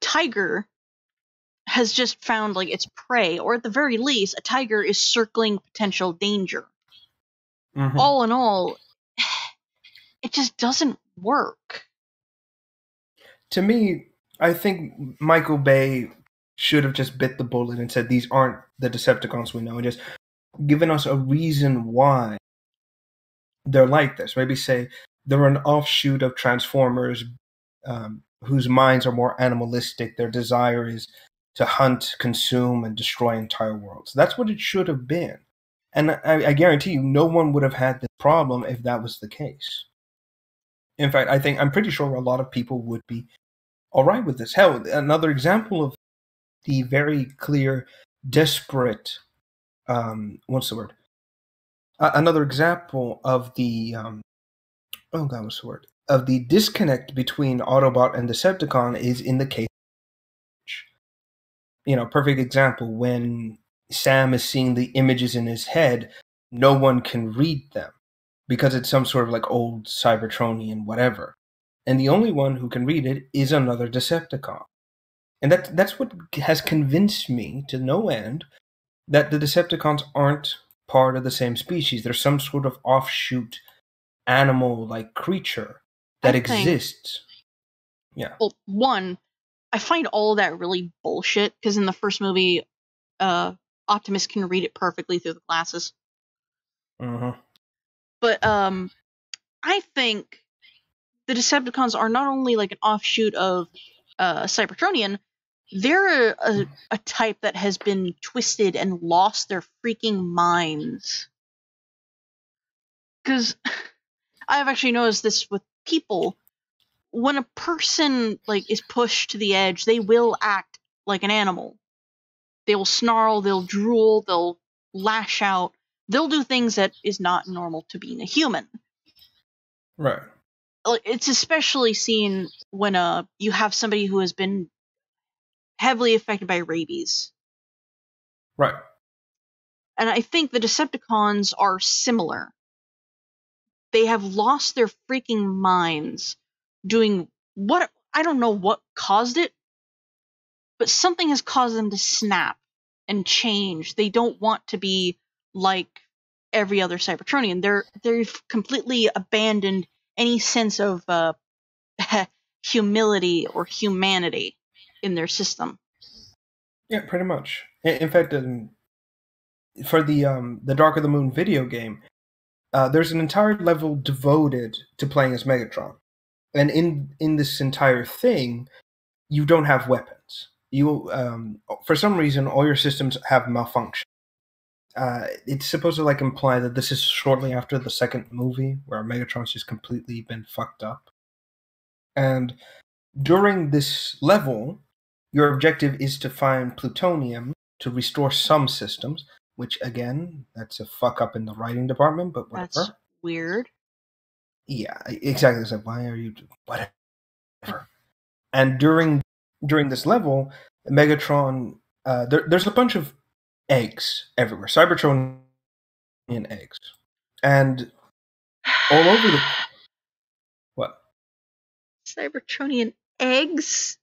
tiger has just found like its prey, or at the very least, a tiger is circling potential danger. Mm-hmm. All in all, it just doesn't work. To me, I think Michael Bay should have just bit the bullet and said, these aren't the Decepticons we know, and just given us a reason why they're like this. Maybe say they're an offshoot of Transformers, whose minds are more animalistic. Their desire is to hunt, consume, and destroy entire worlds. That's what it should have been. And I guarantee you, no one would have had this problem if that was the case. In fact, I'm pretty sure a lot of people would be all right with this. Hell, another example of the very clear, desperate, what's the word? Another example of the, what's the word? Of the disconnect between Autobot and Decepticon is in the case. Perfect example, when Sam is seeing the images in his head, no one can read them because it's some sort of like old Cybertronian whatever. and the only one who can read it is another Decepticon. And that's what has convinced me to no end that the Decepticons aren't part of the same species. There's some sort of offshoot animal-like creature that exists. Yeah. Well, one, I find all that really bullshit, because in the first movie, Optimus can read it perfectly through the glasses. Uh-huh. But I think the Decepticons are not only like an offshoot of Cybertronian, they're a type that has been twisted and lost their freaking minds. Because I've actually noticed this with people. When a person like is pushed to the edge, they will act like an animal. They will snarl, they'll drool, they'll lash out. They'll do things that is not normal to being a human. Right. It's especially seen when you have somebody who has been heavily affected by rabies. Right. And I think the Decepticons are similar. They have lost their freaking minds doing what, I don't know what caused it, but something has caused them to snap and change. They don't want to be like every other Cybertronian. They've completely abandoned any sense of humility or humanity in their system. Yeah, pretty much. In fact, for the Dark of the Moon video game, there's an entire level devoted to playing as Megatron, and in this entire thing, you don't have weapons. You for some reason, all your systems have malfunction. It's supposed to like imply that this is shortly after the second movie, where Megatron's just completely been fucked up. And during this level, your objective is to find plutonium to restore some systems, which again, that's a fuck up in the writing department, but whatever. That's weird. Yeah, exactly. It's like, why are you whatever? And during this level, Megatron, there's a bunch of eggs everywhere, Cybertronian eggs, and all over the what? Cybertronian eggs?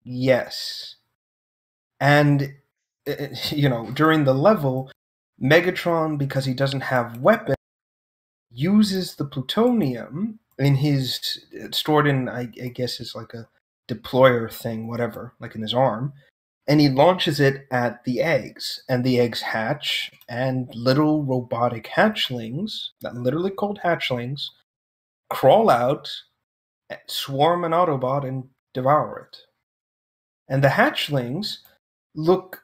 Yes, and during the level, Megatron, because he doesn't have weapons, uses the plutonium in his stored in I guess it's like a deployer thing, whatever, like in his arm, and he launches it at the eggs, and the eggs hatch, and little robotic hatchlings, that literally called hatchlings, crawl out, swarm an Autobot, and devour it. And the hatchlings look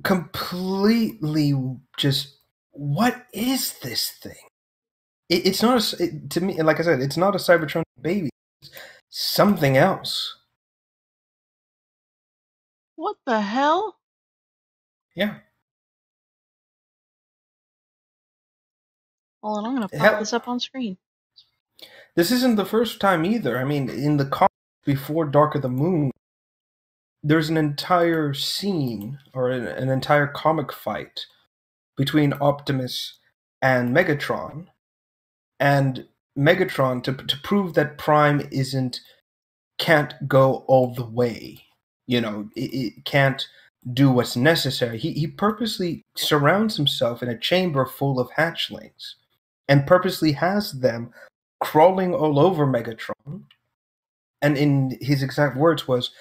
completely just, what is this thing? It's not to me, like I said, it's not a Cybertronian baby. It's something else. What the hell? Yeah. Hold on, I'm gonna pop this up on screen. This isn't the first time either. I mean, in the comics before Dark of the Moon, there's an entire scene, or an entire comic fight between Optimus and Megatron. And Megatron, to prove that Prime can't go all the way, it can't do what's necessary, he purposely surrounds himself in a chamber full of hatchlings and purposely has them crawling all over Megatron. And in his exact words was,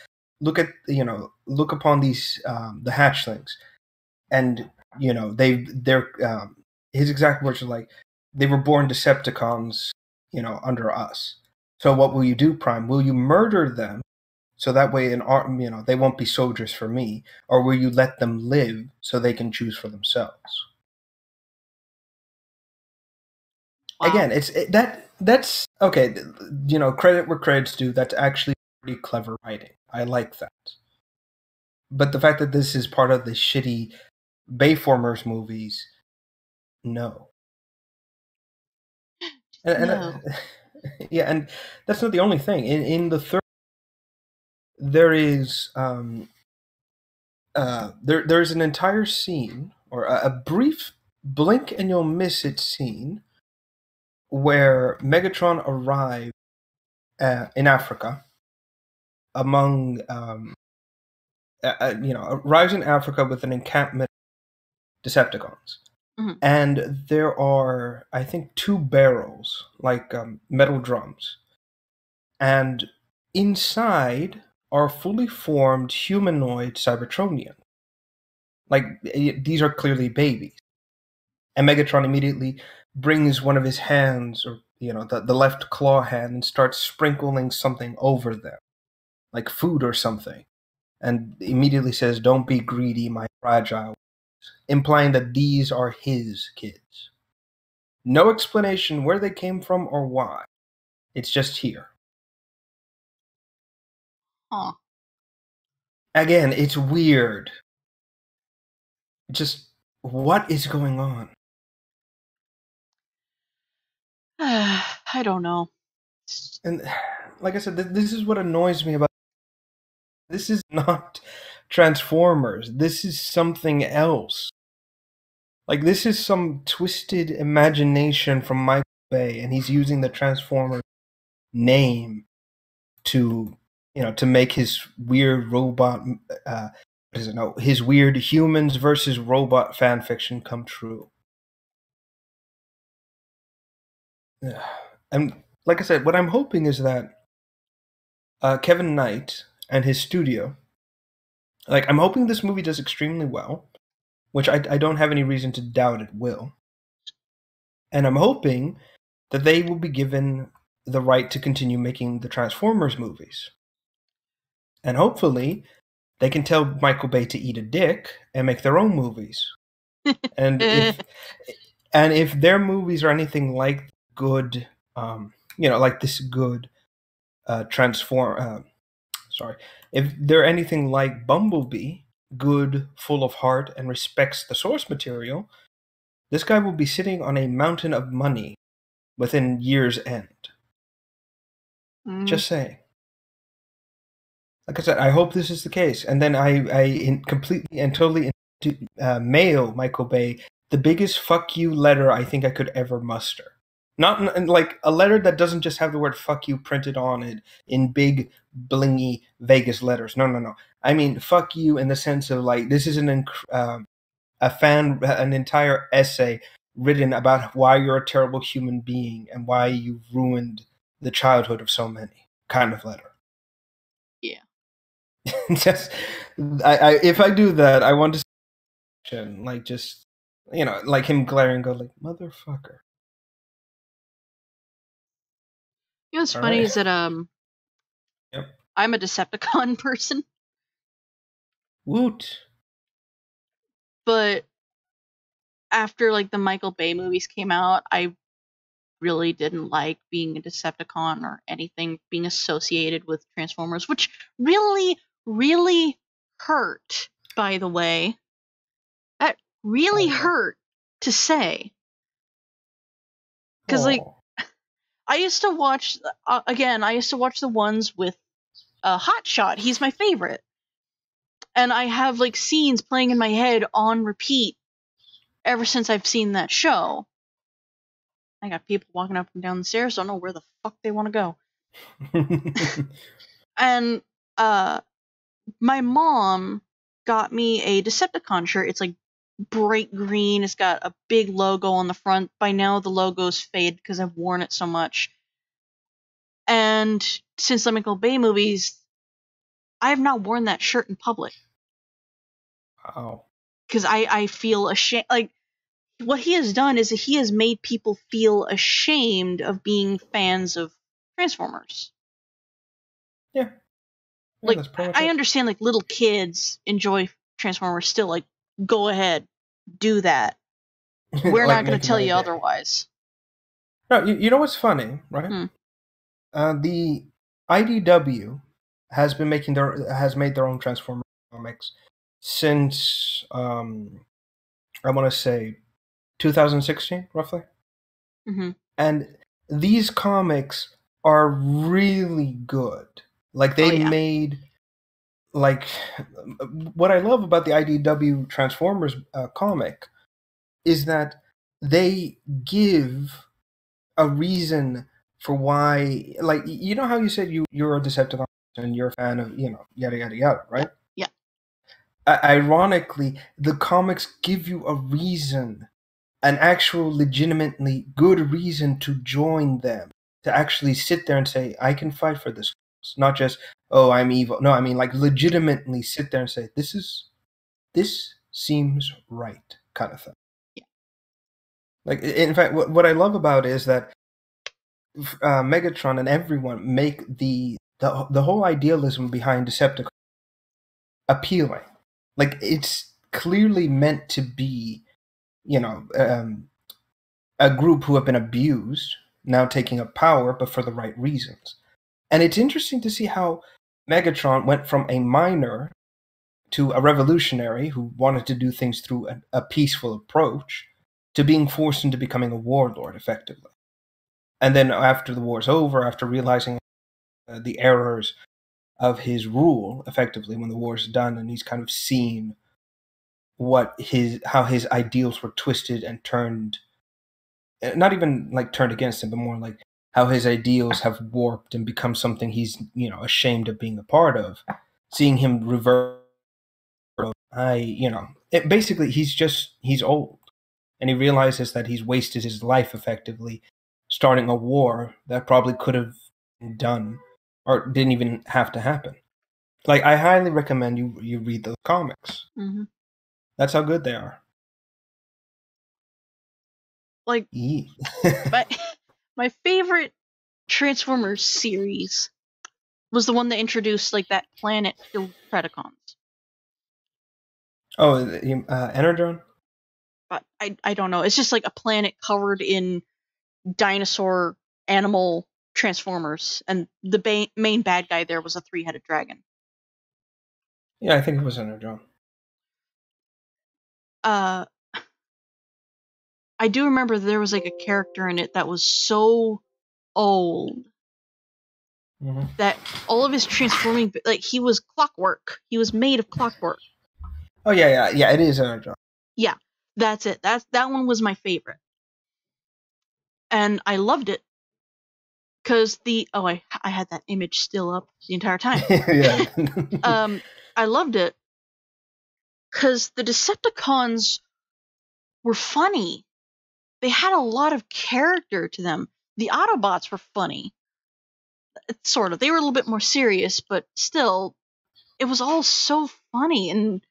look upon these the hatchlings, and they're his exact words are like, they were born Decepticons, under us. So what will you do, Prime? Will you murder them so that way they won't be soldiers for me, or will you let them live so they can choose for themselves? Wow. Again, that's okay. Credit where credit's due. That's actually pretty clever writing. I like that. But the fact that this is part of the shitty Bayformers movies, no. No. Yeah, and that's not the only thing. In the third, there is there's an entire scene, or a brief blink and you'll miss it scene, where Megatron arrives in Africa among arrives in Africa with an encampment of Decepticons. Mhm. And there are, I think, 2 barrels, like metal drums. And inside are fully formed humanoid Cybertronians. Like, these are clearly babies. And Megatron immediately brings one of his hands, or, the left claw hand, and starts sprinkling something over them, like food or something. And immediately says, "Don't be greedy, my fragile," implying that these are his kids. No explanation where they came from or why. It's just here. Huh. Again, it's weird. Just, what is going on? I don't know. And like I said, this is what annoys me about. This is not Transformers. This is something else. Like, this is some twisted imagination from Michael Bay, and he's using the Transformers name to make his weird robot his weird humans versus robot fan fiction come true. And like I said, what I'm hoping is that Kevin Knight and his studio, like, I'm hoping this movie does extremely well, which I don't have any reason to doubt it will. And I'm hoping that they will be given the right to continue making the Transformers movies. And hopefully they can tell Michael Bay to eat a dick and make their own movies. And if their movies are anything like good, like this good if they're anything like Bumblebee, good, full of heart, and respects the source material, this guy will be sitting on a mountain of money within year's end. Just saying. Like I said, I hope this is the case. And then I completely and totally mail Michael Bay the biggest fuck you letter I think I could ever muster. Not like a letter that doesn't just have the word fuck you printed on it in big, blingy Vegas letters. No. I mean, fuck you in the sense of, like, this is an entire essay written about why you're a terrible human being and why you've ruined the childhood of so many kind of letter. Yeah. Just, if I do that, I want to like, just, like him glare and go like, motherfucker. You know what's funny is that Yep. I'm a Decepticon person. Woot. But after, like, the Michael Bay movies came out, I really didn't like being a Decepticon or anything being associated with Transformers, which really, really hurt, by the way. That really hurt to say. Because, like, I used to watch, the ones with Hotshot. He's my favorite. And I have, like, scenes playing in my head on repeat ever since I've seen that show. I got people walking up and down the stairs, don't know where the fuck they want to go. And my mom got me a Decepticon shirt. It's, like, bright green. It's got a big logo on the front. By now the logo's faded because I've worn it so much. And since the Michael Bay movies, I have not worn that shirt in public. Wow. Because I feel ashamed. Like, what he has done is that he has made people feel ashamed of being fans of Transformers. Yeah. Like, I understand, like, little kids enjoy Transformers still. Like, go ahead, do that. We're like, not going to tell you otherwise. No, you know what's funny, right? The IDW has made their own Transformers comics since I want to say 2016, roughly. Mm-hmm. And these comics are really good. Like, they made, like, what I love about the IDW Transformers comic is that they give a reason for why, like, you know how you said you're a Decepticon and you're a fan of, yada yada yada, right? Yeah. Ironically, the comics give you a reason, an actual legitimately good reason to join them, to actually sit there and say, I can fight for this cause. Not just, oh, I'm evil. No, I mean, like, legitimately sit there and say, this seems right, kind of thing. Yeah. Like, in fact, what I love about it is that Megatron and everyone make the whole idealism behind Decepticon appealing. Like, it's clearly meant to be, a group who have been abused, now taking up power, but for the right reasons. And it's interesting to see how Megatron went from a miner to a revolutionary who wanted to do things through a peaceful approach, to being forced into becoming a warlord, effectively. And then after the war's over, after realizing the errors of his rule, effectively, when the war's done, and he's kind of seen how his ideals were twisted and turned, not even like turned against him, but more like how his ideals have warped and become something he's, ashamed of being a part of. Seeing him revert, basically he's old, and he realizes that he's wasted his life effectively starting a war that probably could have been done or didn't even have to happen. Like, I highly recommend you read those comics. Mm-hmm. That's how good they are. Like, my favorite Transformers series was the one that introduced, like, that planet filled with Predacons. Oh, Energon? But I don't know. It's just like a planet covered in dinosaur animal Transformers, and the main bad guy there was a 3-headed dragon. Yeah, I think it was Energon. I do remember there was like a character in it that was so old that all of his transforming, like, he was clockwork. He was made of clockwork. Oh yeah, it is Energon. Yeah, that's it. That one was my favorite, and I loved it because I had that image still up the entire time. Yeah. I loved it because the Decepticons were funny. They had a lot of character to them. The Autobots were funny. Sort of. They were a little bit more serious, but still, it was all so funny, and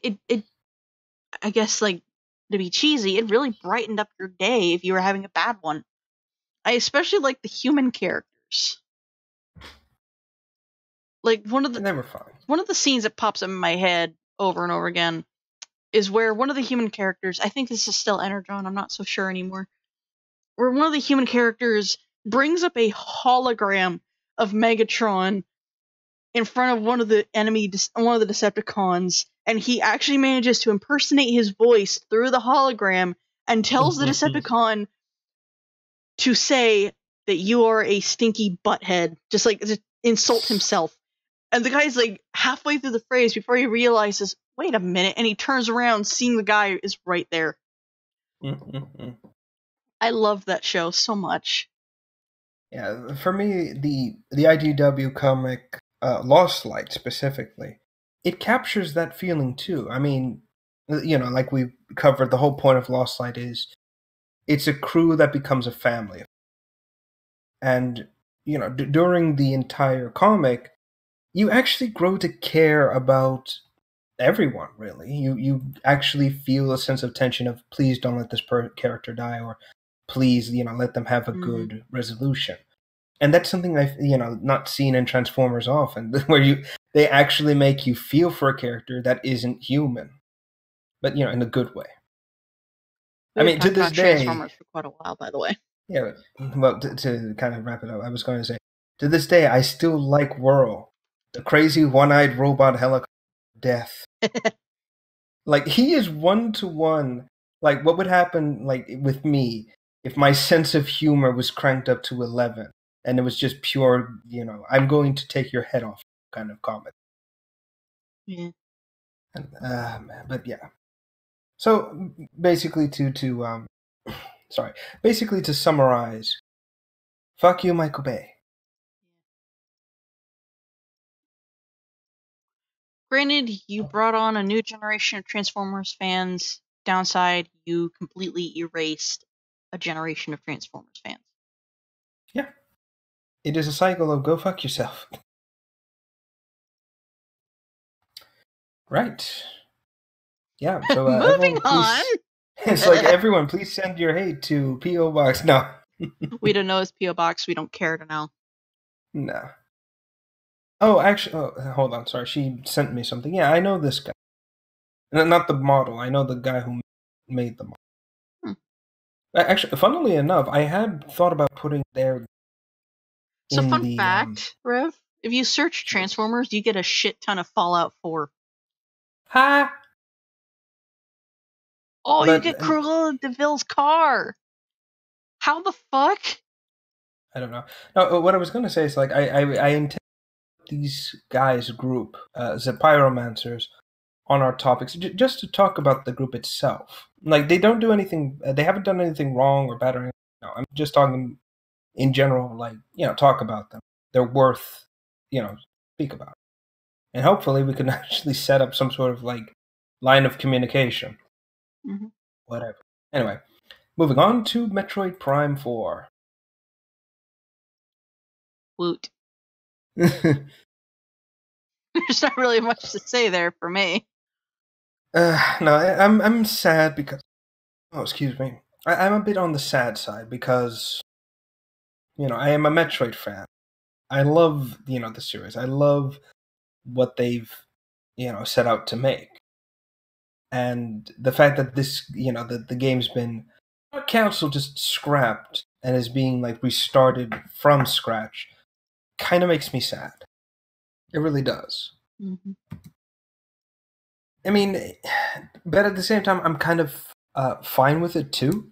it I guess, like, to be cheesy, it really brightened up your day if you were having a bad one. I especially like the human characters. Like, they were fine. One of the scenes that pops up in my head over and over again is where one of the human characters, I think this is still Energon, I'm not so sure anymore, where one of the human characters brings up a hologram of Megatron in front of one of the Decepticons, and he actually manages to impersonate his voice through the hologram and tells the Decepticon to say that you are a stinky butthead, just insult himself. And the guy's like halfway through the phrase before he realizes, wait a minute, and he turns around, seeing the guy is right there. I love that show so much. Yeah, for me, the IDW comic Lost Light specifically, it captures that feeling too. I mean, like we covered, the whole point of Lost Light is it's a crew that becomes a family. And, during the entire comic, you actually grow to care about everyone, really. You actually feel a sense of tension of, please don't let this character die, or please, let them have a good resolution. And that's something I've, not seen in Transformers often, where they actually make you feel for a character that isn't human, but, in a good way. I mean, to this day, Transformers for quite a while, by the way. Yeah, well, to kind of wrap it up, I was going to say, to this day, I still like Whirl, the crazy one-eyed robot helicopter death. Like, he is one-to-one. Like, what would happen, like, with me if my sense of humor was cranked up to 11 and it was just pure, I'm going to take your head off kind of comedy. Yeah. And, man, but yeah. So basically, basically to summarize, Fuck you, Michael Bay. Granted, you brought on a new generation of Transformers fans. Downside, you completely erased a generation of Transformers fans. Yeah. It is a cycle of go fuck yourself. Right. Yeah, so Moving everyone, on. please, it's like, everyone, please send your hate to P.O. Box. No. We don't know his P.O. Box. We don't care to know. No. Oh, actually, hold on. Sorry, she sent me something. Yeah, I know this guy. Not the model. I know the guy who made the model. Actually, funnily enough, I had thought about putting their. So, in fun the, fact, Rev, if you search Transformers, you get a shit ton of Fallout 4. Ha! Oh, you But get Cruella DeVille's car. How the fuck? I don't know. No, what I was gonna say is like I intend these guys group, the pyromancers, on our topics just to talk about the group itself. Like they don't do anything. They haven't done anything wrong or bad or anything. No, I'm just talking in general. Like talk about them. They're worth speak about. And hopefully we can actually set up some sort of like line of communication. Mm-hmm. Whatever. Anyway, moving on to Metroid Prime 4. Woot. There's not really much to say there for me. No, I'm sad because. Oh, excuse me. I'm a bit on the sad side because, I am a Metroid fan. I love, the series. I love what they've, set out to make. And the fact that this, the game's been not canceled, just scrapped, and is being like restarted from scratch, kind of makes me sad. It really does. Mm-hmm. I mean, but at the same time, I'm kind of fine with it too.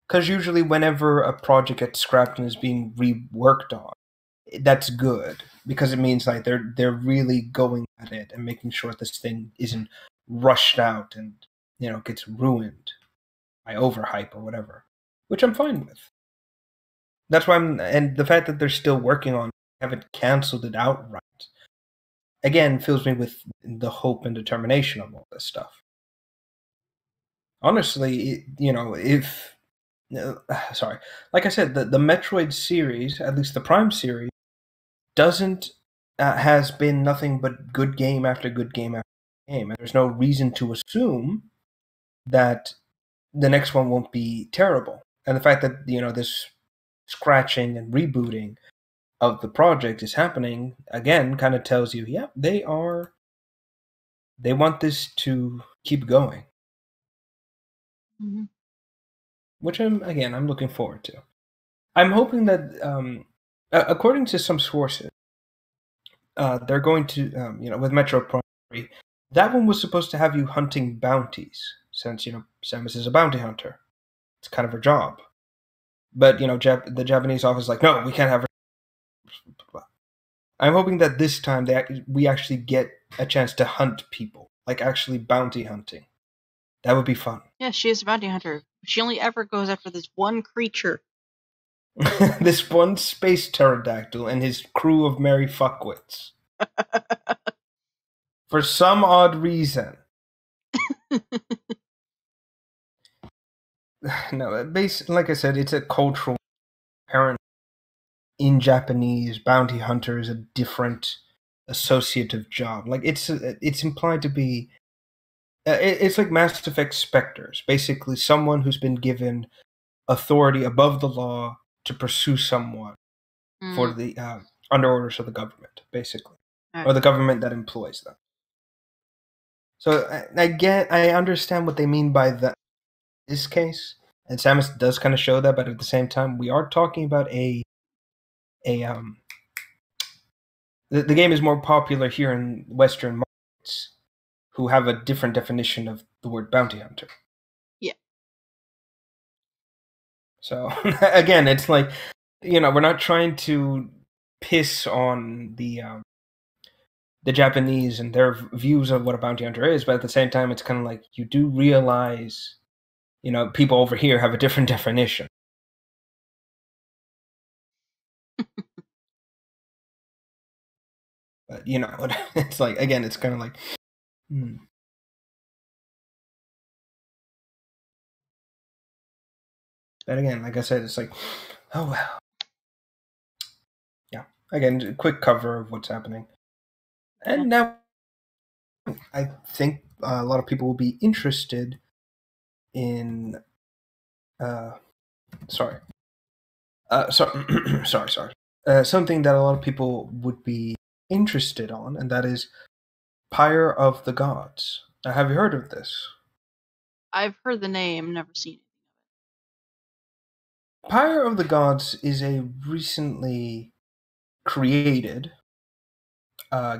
Because usually, whenever a project gets scrapped and is being reworked on, that's good because it means like they're really going at it and making sure this thing isn't rushed out and gets ruined by overhype or whatever, which I'm fine with. That's why and the fact that they're still working on it, haven't canceled it outright, again fills me with the hope and determination of all this stuff. Honestly, if sorry, like I said, the Metroid series, at least the Prime series, doesn't has been nothing but good game after good game after game, and there's no reason to assume that the next one won't be terrible. And the fact that this scratching and rebooting of the project is happening again kind of tells you, yeah, they want this to keep going, Mm-hmm. which I'm looking forward to. I'm hoping that according to some sources, they're going to with Metro Prime 3, that one was supposed to have you hunting bounties, since Samus is a bounty hunter. It's kind of her job. But the Japanese office is like, no, we can't have her. I'm hoping that this time we actually get a chance to hunt people, like actually bounty hunting. That would be fun. Yeah, she is a bounty hunter. She only ever goes after this one creature. This one space pterodactyl and his crew of merry fuckwits. For some odd reason. No, like I said, it's a cultural parent. In Japanese, bounty hunter is a different associative job. Like it's implied to be. It's like Mass Effect Spectres, basically someone who's been given authority above the law to pursue someone for the under orders of the government, basically, or the government that employs them. So I understand what they mean by this case, and Samus does kind of show that, but at the same time, we are talking about the game is more popular here in Western markets, who have a different definition of the word bounty hunter. Yeah. So again, it's like we're not trying to piss on the Japanese and their views of what a bounty hunter is, but at the same time, it's kind of like you do realize, people over here have a different definition. But it's like, again, it's kind of like, But again, like I said, it's like, oh well. Yeah. Again, a quick cover of what's happening. And now I think a lot of people will be interested in sorry. Sorry. Something that a lot of people would be interested on, and that is Pyre of the Gods. Now, have you heard of this? I've heard the name, never seen it. Pyre of the Gods is a recently created, I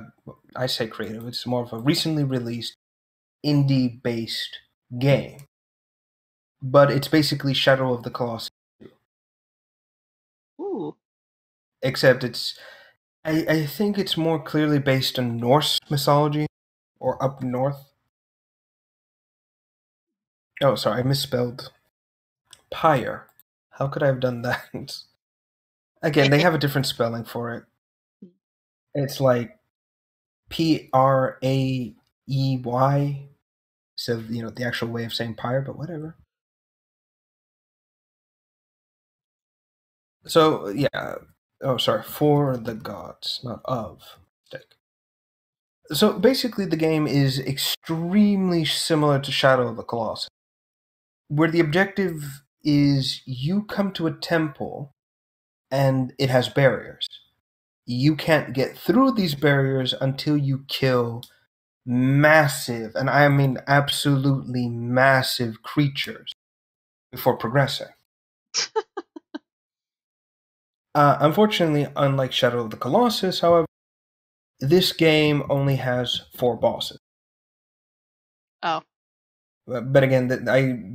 say creative, it's more of a recently released indie-based game. But it's basically Shadow of the Colossus. Ooh. Except I think it's more clearly based on Norse mythology, or up north. Oh, sorry, I misspelled. Pyre. How could I have done that? Again, they have a different spelling for it. It's like Praey. So, the actual way of saying pyre, but whatever. So, yeah. Oh, sorry. For the gods, not of. Mistake. So, basically, the game is extremely similar to Shadow of the Colossus, where the objective is you come to a temple and it has barriers. You can't get through these barriers until you kill massive, and I mean absolutely massive creatures before progressing. Unfortunately, unlike Shadow of the Colossus, however, this game only has 4 bosses. Oh. But again,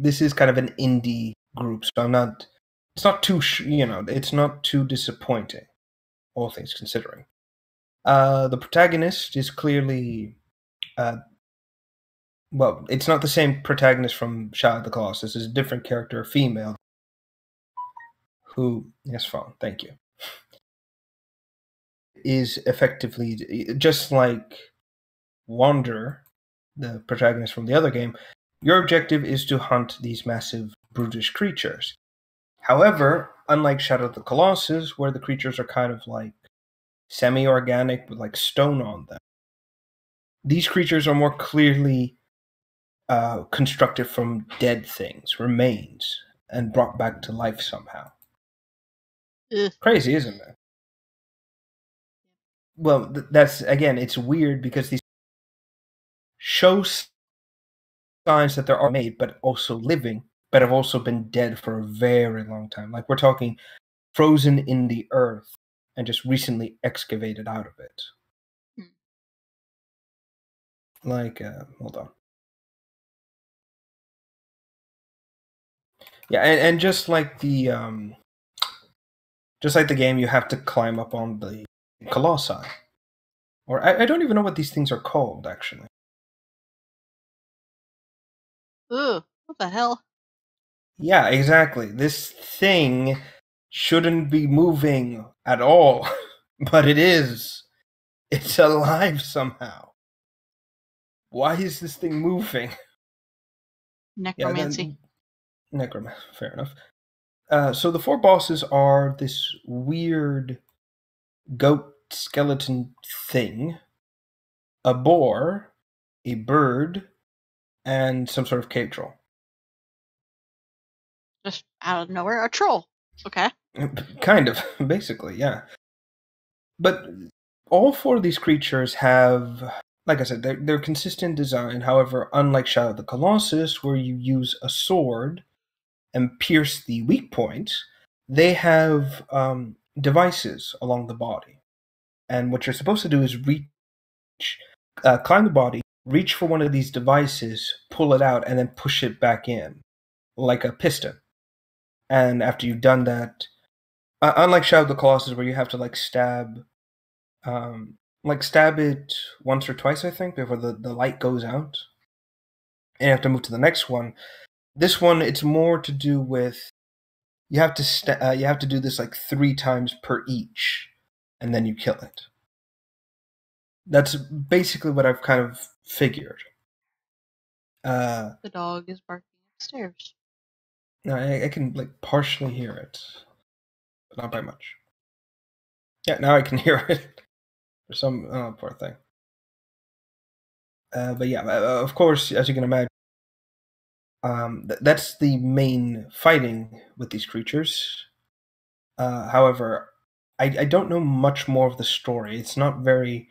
this is kind of an indie group, so it's not too, it's not too disappointing, all things considering. The protagonist is clearly, well, it's not the same protagonist from Shadow of the Colossus. It's a different character, a female, who, yes, phone, thank you, is effectively, just like Wanderer, the protagonist from the other game, your objective is to hunt these massive, brutish creatures. However, unlike Shadow of the Colossus, where the creatures are kind of like semi-organic with like stone on them, these creatures are more clearly constructed from dead things, remains, and brought back to life somehow. Ugh. Crazy, isn't it? Well, that's, again, it's weird because these show signs that there are made, but also living, but have also been dead for a very long time. Like, we're talking frozen in the earth and just recently excavated out of it. Like, hold on. Yeah, and just like the game, you have to climb up on the colossi. Or I don't even know what these things are called, actually. Ooh, what the hell? Yeah, exactly. This thing shouldn't be moving at all, but it is. It's alive somehow. Why is this thing moving? Necromancy. Yeah, necromancy. Fair enough. So the 4 bosses are this weird goat skeleton thing, a boar, a bird, and some sort of cave troll. Just out of nowhere, a troll. Okay. Kind of, basically, yeah. But all 4 of these creatures have, like I said, they're consistent design. However, unlike Shadow of the Colossus, where you use a sword and pierce the weak points, they have devices along the body. And what you're supposed to do is climb the body, reach for one of these devices, pull it out, and then push it back in, like a piston. And after you've done that, unlike Shadow of the Colossus, where you have to stab it once or twice, I think, before the light goes out, and you have to move to the next one. This one, it's more to do with you have to do this 3 times per each, and then you kill it. That's basically what I've kind of figured. The dog is barking upstairs. No, I can like partially hear it, but not by much. Yeah, now I can hear it. For some poor thing. But yeah, of course, as you can imagine, that's the main fighting with these creatures. However, I don't know much more of the story. It's not very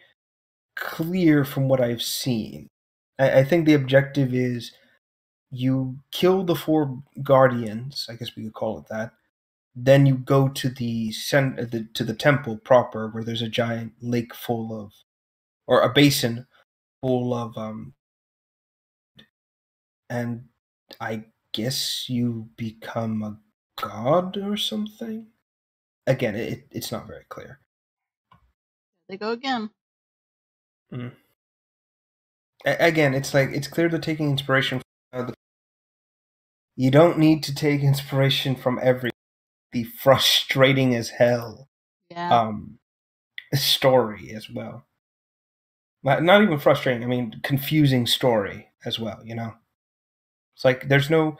clear from what I've seen. I think the objective is you kill the four guardians, I guess we could call it that. Then you go to to the temple proper, where there's a giant lake full of, or a basin full of, and I guess you become a god or something. Again, it's not very clear. They go again. Mm. Again, it's like it's clear they're taking inspiration from you don't need to take inspiration from every the frustrating as hell Yeah. story as well. Not even frustrating, I mean confusing story as well, you know? It's like there's no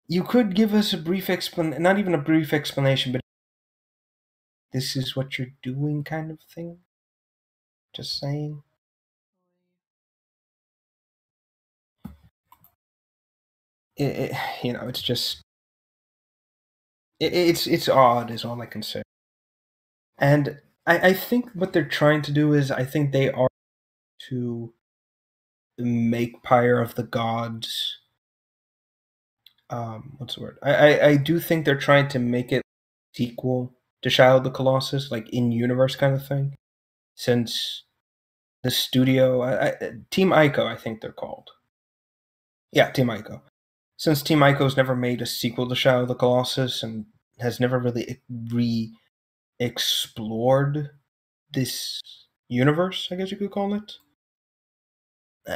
you could give us a brief not even a brief explanation, but this is what you're doing kind of thing. Just saying. You know, it's just it's odd is all I can say. And I think what they're trying to do is I think they are to make Pyre of the Gods. What's the word? I do think they're trying to make it sequel to Shadow of the Colossus, like in universe kind of thing. Since the studio, Team Ico, I think they're called. Yeah, Team Ico. Since Team Ico's never made a sequel to Shadow of the Colossus and has never really re-explored this universe, I guess you could call it.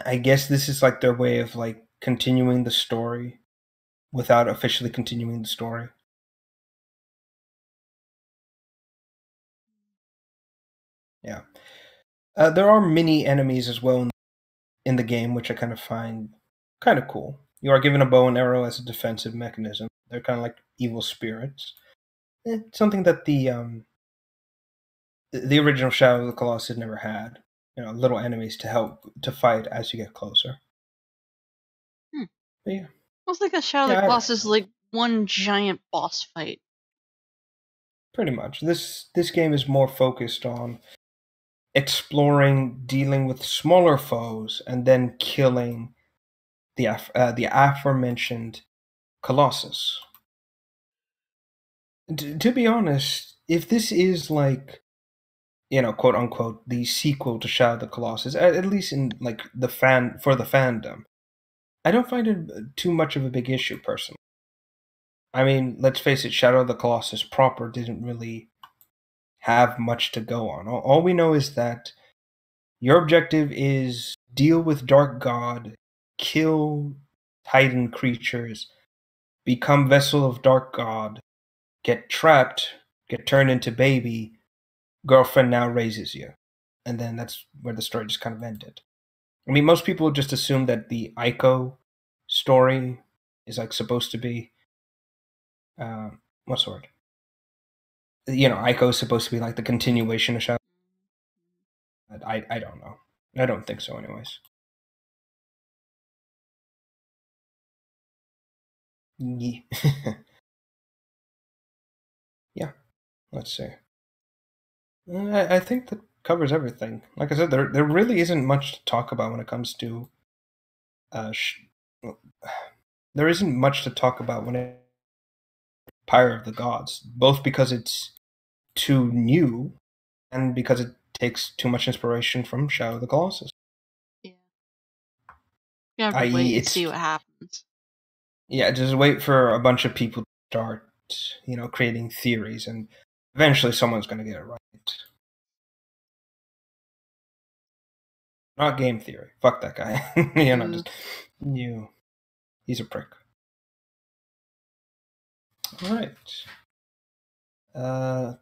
I guess this is like their way of like continuing the story without officially continuing the story. Yeah. There are mini enemies as well in the game, which I kind of find kind of cool. You are given a bow and arrow as a defensive mechanism. They're kind of like evil spirits. Something that the original Shadow of the Colossus never had. You know, little enemies to help to fight as you get closer. But yeah, Almost like a Shadow of the yeah, Colossus is like one giant boss fight. pretty much. This game is more focused on exploring, dealing with smaller foes, and then killing the aforementioned Colossus. To be honest, if this is like, you know, quote unquote, the sequel to Shadow of the Colossus, at least in like for the fandom, I don't find it too much of a big issue personally. I mean, let's face it, Shadow of the Colossus proper didn't really have much to go on. All we know is that your objective is deal with Dark God, kill Titan creatures, become vessel of Dark God, get trapped, get turned into baby, girlfriend now raises you. And then that's where the story just kind of ended. I mean, most people just assume that the Ico story is like supposed to be, what's the word? You know, Ico is supposed to be like the continuation of Shadow. I don't know. I don't think so, anyways. Yeah. Yeah. Let's see. I think that covers everything. Like I said, there really isn't much to talk about when it comes to. Well, there isn't much to talk about when it Pyre of the Gods, both because it's too new and because it takes too much inspiration from Shadow of the Colossus. Yeah. You have to I.e., wait and it's see what happens. yeah, just wait for a bunch of people to start, you know, creating theories, and eventually someone's going to get it right. Not game theory. Fuck that guy. You know, just you. He's a prick. All right. Uh,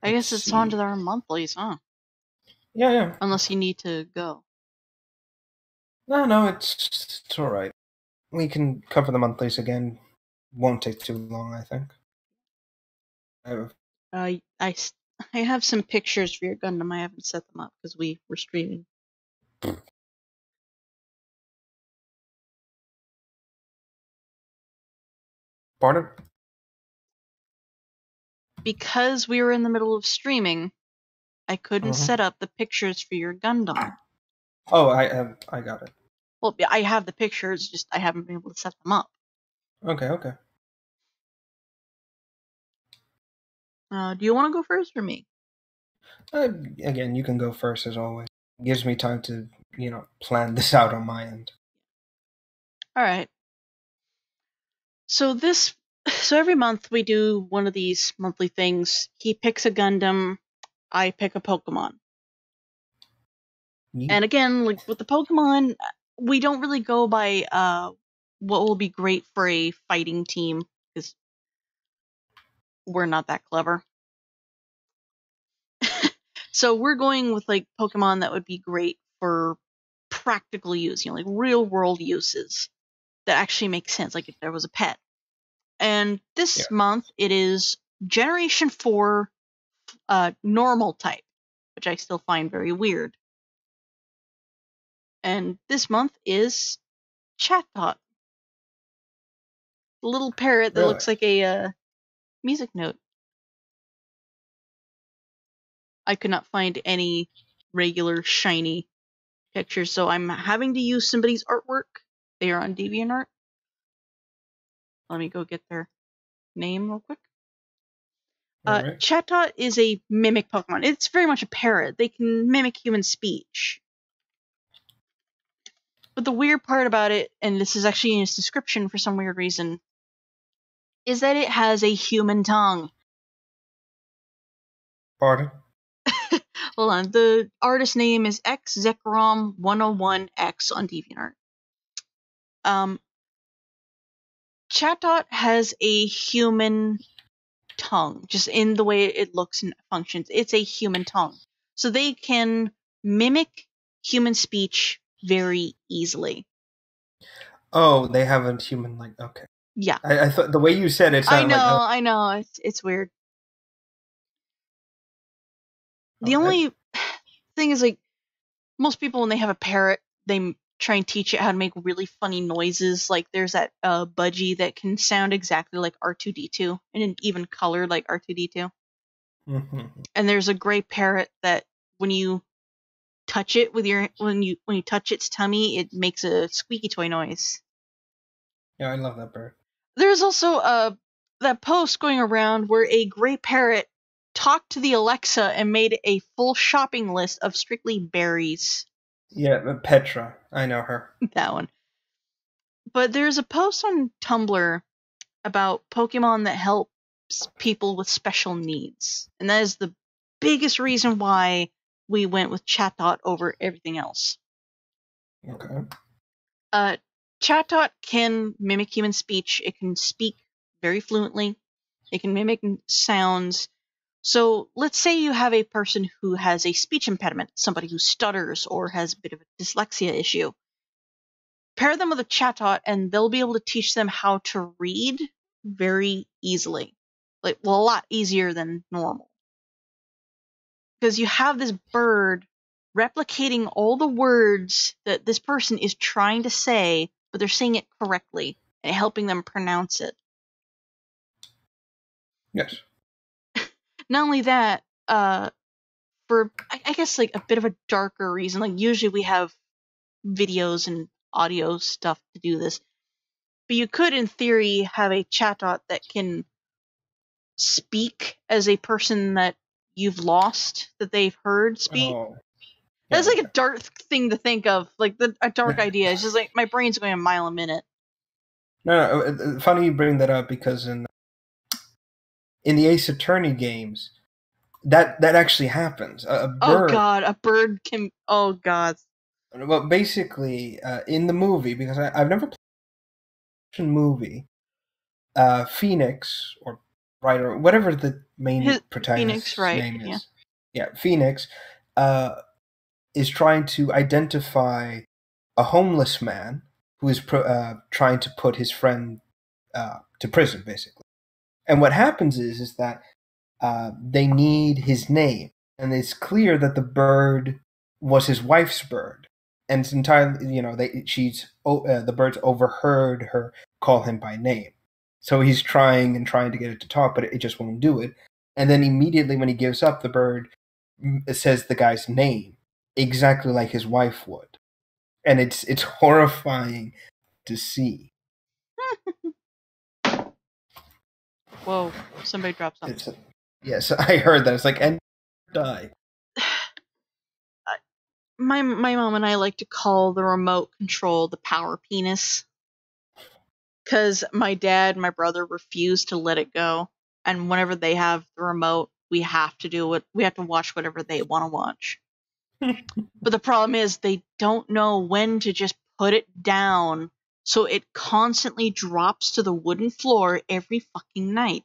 I guess it's on to our monthlies, huh? Yeah. Unless you need to go. No, it's all right. We can cover the monthlies again. Won't take too long, I think. I have some pictures for your Gundam. I haven't set them up because we were streaming. Pardon? Because we were in the middle of streaming, I couldn't set up the pictures for your Gundam. Oh, I got it. Well, I have the pictures, just I haven't been able to set them up. Okay. Do you want to go first or me? Again, you can go first as always. It gives me time to, plan this out on my end. All right. So every month we do one of these monthly things. He picks a Gundam, I pick a Pokemon. Yeet. And again, like with the Pokemon, we don't really go by what will be great for a fighting team because we're not that clever. So we're going with like Pokemon that would be great for practical use, like real world uses that actually make sense, like if there was a pet. And this month it is Generation 4 normal type, which I still find very weird. And this month is Chatbot, the little parrot that looks like a music note. I could not find any regular shiny pictures, so I'm having to use somebody's artwork. They are on DeviantArt. Let me go get their name real quick. Right. Chatot is a mimic Pokemon. It's very much a parrot. They can mimic human speech. But the weird part about it, and this is actually in its description for some weird reason, is that it has a human tongue. Pardon? Hold on. The artist name is XZekrom101X on DeviantArt. Chatot has a human tongue, just in the way it looks and functions. It's a human tongue. So they can mimic human speech very easily. Oh, they have a human okay. Yeah. I thought the way you said it sounded I know. It's weird. The only thing is, like, most people when they have a parrot, they try and teach it how to make really funny noises. Like there's that budgie that can sound exactly like R2D2 and even color like R2D2. Mm-hmm. And there's a gray parrot that when you touch it with when you touch its tummy, it makes a squeaky toy noise. Yeah, I love that bird. There's also that post going around where a gray parrot talked to the Alexa and made a full shopping list of strictly berries. Yeah, Petra. I know her. That one. But there's a post on Tumblr about Pokemon that helps people with special needs. And that is the biggest reason why we went with Chatot over everything else. Okay. Chatot can mimic human speech. It can speak very fluently. It can mimic sounds. So let's say you have a person who has a speech impediment, somebody who stutters or has a bit of a dyslexia issue. Pair them with a Chatot and they'll be able to teach them how to read very easily. A lot easier than normal. Because you have this bird replicating all the words that this person is trying to say, but they're saying it correctly and helping them pronounce it. Yes. Not only that, for I guess like a bit of a darker reason, like usually we have videos and audio stuff to do this, but you could in theory have a Chatot that can speak as a person that you've lost, that they've heard speak. Oh. That's like a dark thing to think of, like a dark idea. It's just like my brain's going a mile a minute. No, funny you bring that up because in the Ace Attorney games, that actually happens. A bird. Oh god, a bird can. Oh god. Well, basically, in the movie, because I've never played a movie, Phoenix or writer, whatever the main protagonist's Phoenix, right? name is. Yeah, Phoenix is trying to identify a homeless man who is trying to put his friend to prison, basically. And what happens is that they need his name, and it's clear that the bird was his wife's bird, and it's entirely, the birds overheard her call him by name, so he's trying to get it to talk, but it just won't do it. And then immediately when he gives up, the bird says the guy's name exactly like his wife would, and it's horrifying to see. Whoa! Somebody dropped something. Yes, I heard that. It's like, and die. My mom and I like to call the remote control the power penis, because my dad and my brother refuse to let it go, and whenever they have the remote, we have to do it. We have to watch whatever they want to watch. But the problem is they don't know when to just put it down, so it constantly drops to the wooden floor every fucking night.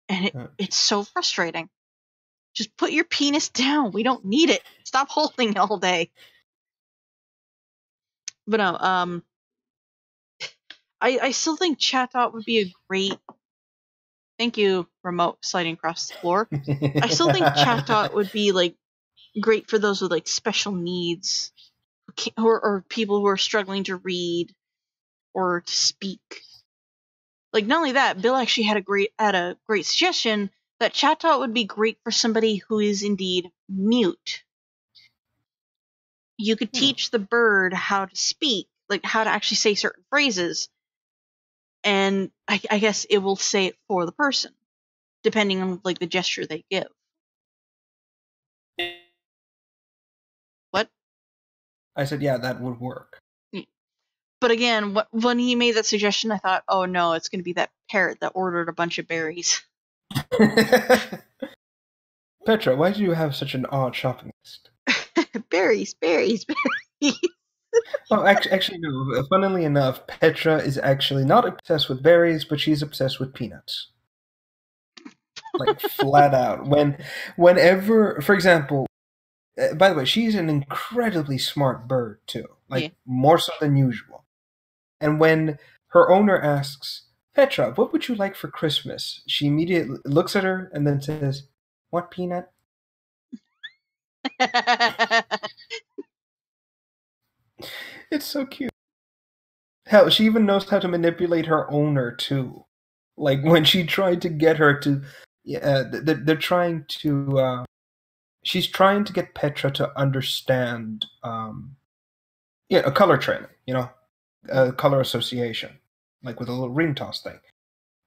And it's so frustrating. Just put your penis down. We don't need it. Stop holding it all day. But no, I still think ChatDot would be a great. Thank you, remote sliding across the floor. I still think ChatDot would be like great for those with like special needs, or people who are struggling to read or to speak. Like, not only that, Bill actually had a great suggestion that ChatDot would be great for somebody who is indeed mute. You could teach the bird how to speak, like how to actually say certain phrases, and I guess it will say it for the person, depending on like the gesture they give. What? I said, yeah, that would work. But again, when he made that suggestion, I thought, oh no, it's going to be that parrot that ordered a bunch of berries. Petra, why do you have such an odd shopping list? berries. Oh, actually, no. Funnily enough, Petra is actually not obsessed with berries, but she's obsessed with peanuts. Like, flat out. Whenever, for example, by the way, she's an incredibly smart bird, too. Like, more so than usual. And when her owner asks, Petra, what would you like for Christmas? She immediately looks at her and then says, what peanut? It's so cute. Hell, she even knows how to manipulate her owner, too. Like, when she tried to get her to... they're trying to... she's trying to get Petra to understand... a color training, a color association. Like, with a little ring toss thing.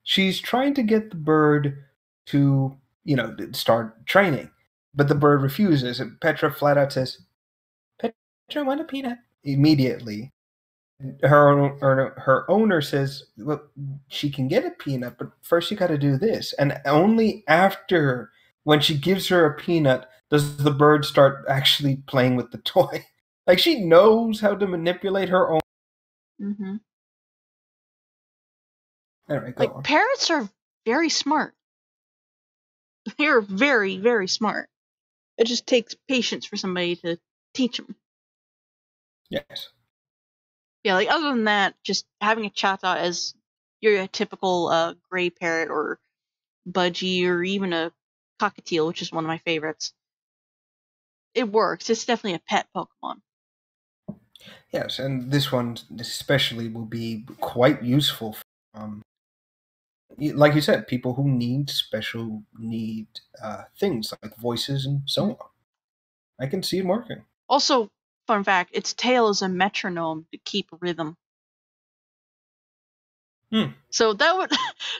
She's trying to get the bird to, start training. But the bird refuses, and Petra flat out says, Petra, want a peanut? Immediately. Her owner says, well, she can get a peanut, but first you got to do this. And only after, when she gives her a peanut, does the bird start actually playing with the toy. Like, she knows how to manipulate her own. Mm-hmm. Anyway, go on. Parrots are very smart. They're very, very smart. It just takes patience for somebody to teach them. Yes. Yeah, like, other than that, just having a ChatDot as your typical gray parrot or budgie or even a cockatiel, which is one of my favorites. It works. It's definitely a pet Pokemon. Yes, and this one especially will be quite useful for, like you said, people who need special need things like voices and so on. I can see it working. Also, fun fact, its tail is a metronome to keep rhythm. So that would,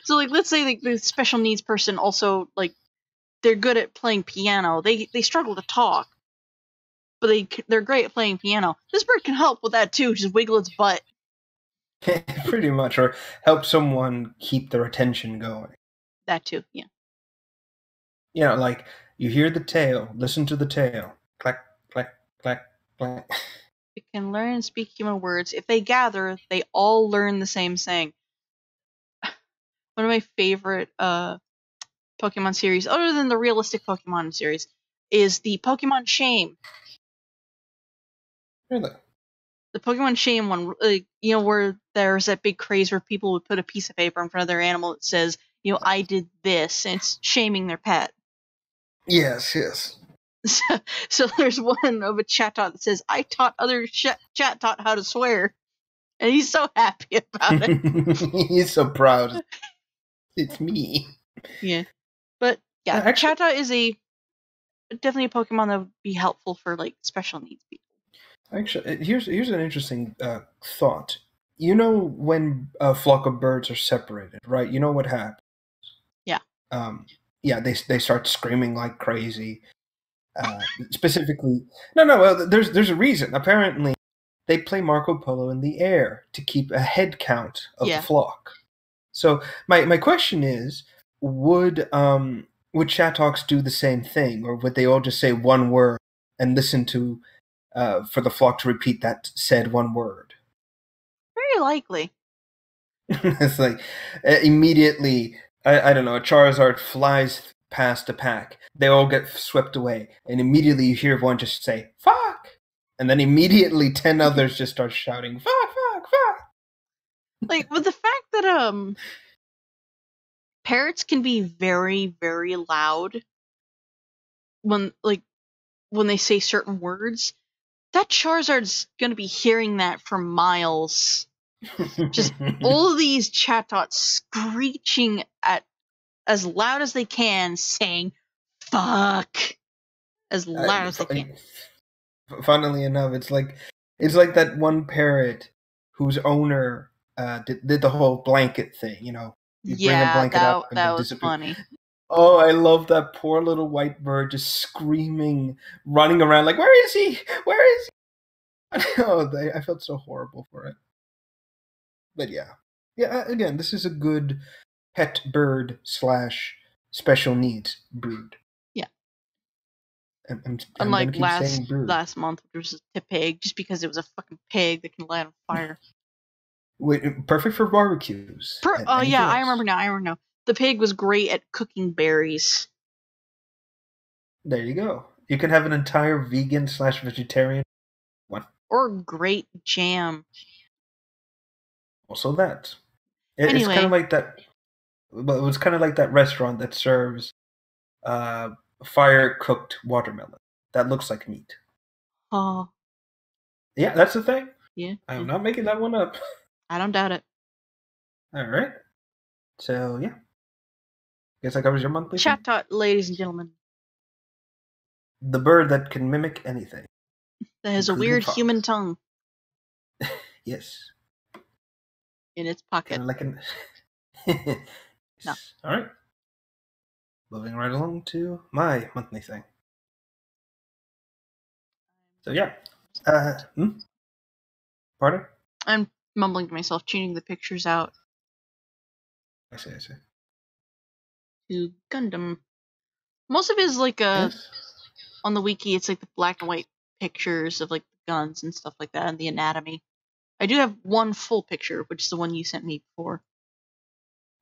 like, let's say like the special needs person also, like, they're good at playing piano. They struggle to talk, but they're great at playing piano. This bird can help with that too. Just wiggle its butt. Pretty much, or help someone keep their attention going. That too, yeah. Like, you hear the tail, listen to the tail. Clack, clack, clack, clack. It can learn and speak human words. If they gather, they all learn the same saying. One of my favorite Pokemon Pokemon series, other than the realistic Pokemon series, is the Pokemon Shame. Really? The Pokemon Shame one, where there's that big craze where people would put a piece of paper in front of their animal that says, I did this, and it's shaming their pet. Yes, yes. So there's one of a Chatot that says, I taught other Chatot how to swear. And he's so happy about it. He's so proud. It's me. Yeah. But, yeah, actually, Chatot is definitely a Pokemon that would be helpful for, special needs people. Actually, here's an interesting thought. You know when a flock of birds are separated, right? You know what happens? Yeah. They start screaming like crazy. Specifically, no. There's a reason. Apparently, they play Marco Polo in the air to keep a head count of the flock. So my question is, would Chatox do the same thing, or would they all just say one word and listen to for the flock to repeat that said one word? Very likely. It's like immediately, I don't know, a Charizard flies past a pack. They all get swept away, and immediately you hear one just say, fuck! And then immediately 10 others just start shouting, fuck, fuck, fuck! With the fact that, parrots can be very, very loud when they say certain words, that Charizard's gonna be hearing that for miles. Just all these Chatots screeching at as loud as they can, saying "fuck" as loud as they can. Funnily enough, it's like that one parrot whose owner did the whole blanket thing. You bring a blanket up and that was funny. Oh, I love that poor little white bird just screaming, running around like, "Where is he? Where is he?" Oh, I felt so horrible for it. But yeah. Again, this is a good pet bird / special needs brood. Yeah. I'm Unlike last month, which was a pig, just because it was a fucking pig that can light on fire. Wait, perfect for barbecues. Yeah, I remember now. The pig was great at cooking berries. There you go. You can have an entire vegan / vegetarian one. Or great jam. Also that. It's kind of like that. Well, it was kind of like that restaurant that serves fire-cooked watermelon. That looks like meat. Oh. Yeah, that's the thing. Yeah. I'm not making that one up. I don't doubt it. All right. So, yeah. Guess that covers your monthly Chatot, ladies and gentlemen. The bird that can mimic anything. That has a weird human tongue. Yes. In its pocket. Kind of like an... No. All right. Moving right along to my monthly thing. So, yeah. Pardon? I'm mumbling to myself, tuning the pictures out. I see. To Gundam. Most of it is Yes. On the wiki, it's like the black and white pictures of like the guns and stuff like that and the anatomy. I do have one full picture, which is the one you sent me before.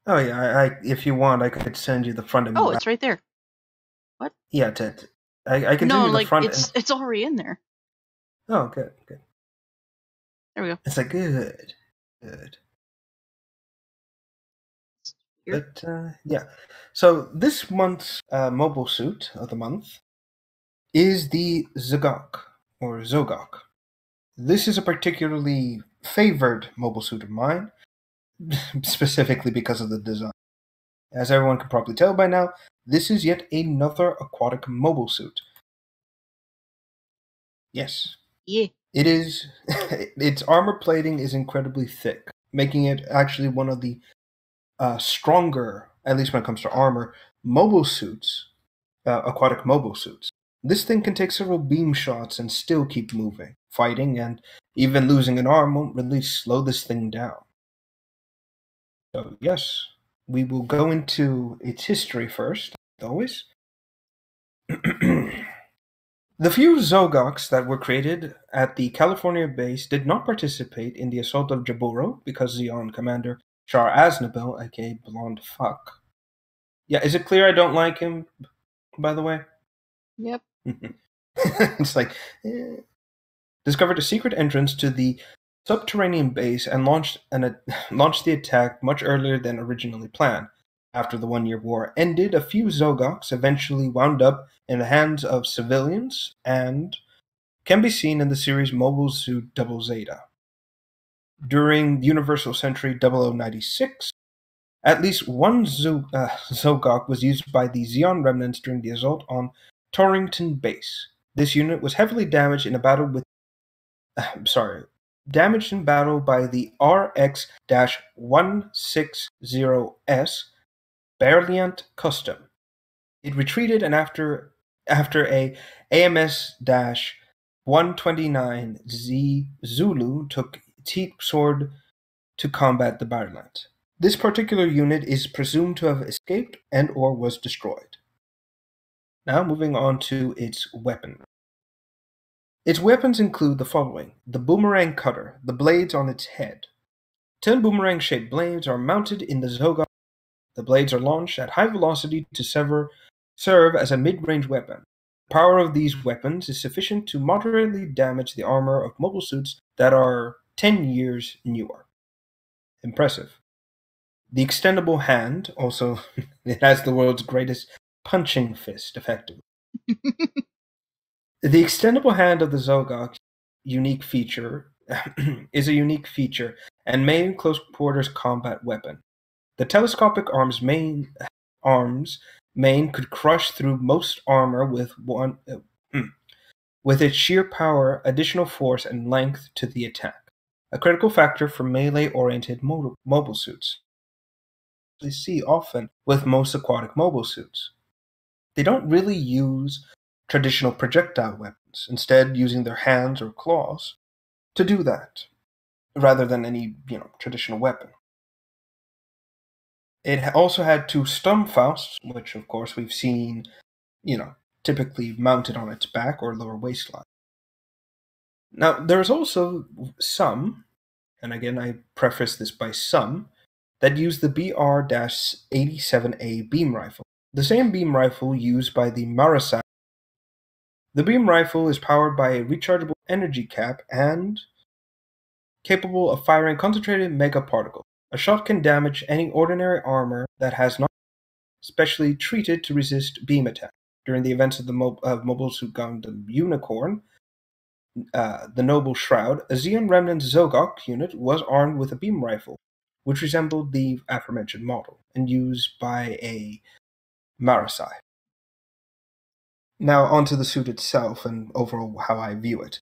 Oh yeah, if you want, I could send you the front and back. back. It's right there. What? Yeah, I can send you the front. It's already in there. Oh, good. There we go. It's like good. But yeah, so this month's mobile suit of the month is the Zogok. This is a particularly favored mobile suit of mine, specifically because of the design. As everyone can probably tell by now, this is yet another aquatic mobile suit. Yes. Yeah. It is. Its armor plating is incredibly thick, making it actually one of the stronger, at least when it comes to armor, mobile suits, aquatic mobile suits. This thing can take several beam shots and still keep moving, fighting, and even losing an arm won't really slow this thing down. So yes, we will go into its history first, as always. The few Zogoks that were created at the California base did not participate in the assault of Jaburo because Zeon Commander Char Aznable, aka Blonde Fuck. Yeah, is it clear I don't like him, by the way? Yep. It's like, discovered a secret entrance to the subterranean base and launched the attack much earlier than originally planned. After the 1 Year War ended, a few Zogoks eventually wound up in the hands of civilians and can be seen in the series Mobile Suit Double Zeta. During Universal Century 0096, at least one Zogok was used by the Xeon remnants during the assault on Torrington Base. This unit was heavily damaged in a battle with damaged in battle by the RX-160S Berliant Custom. It retreated, and after a AMS-129Z Zulu took its heat sword to combat the Berliant. This particular unit is presumed to have escaped and or was destroyed. Now moving on to its weapon. Its weapons include the following: the boomerang cutter, the blades on its head. 10 boomerang-shaped blades are mounted in the Zogok. The blades are launched at high velocity to serve as a mid-range weapon. The power of these weapons is sufficient to moderately damage the armor of mobile suits that are 10 years newer. Impressive. The extendable hand, also, it has the world's greatest punching fist, effectively. The extendable hand of the Zogok unique feature is a unique feature and main close quarters combat weapon. The telescopic arms main could crush through most armor with its sheer power, additional force, and length to the attack. A critical factor for melee-oriented mobile suits. We see often with most aquatic mobile suits. They don't really use traditional projectile weapons, instead using their hands or claws to do that, rather than any traditional weapon. It also had 2 Sturmfausts, which of course we've seen, typically mounted on its back or lower waistline. Now, there's also some, and again I preface this by some, that use the BR-87A beam rifle, the same beam rifle used by the Marasai. The beam rifle is powered by a rechargeable energy cap and capable of firing concentrated megaparticles. A shot can damage any ordinary armor that has not specially treated to resist beam attack. During the events of the Mobile Suit Gundam Unicorn, the Noble Shroud, a Xeon Remnant Zogok unit was armed with a beam rifle, which resembled the aforementioned model, and used by a Marasai. Now onto the suit itself and overall how I view it.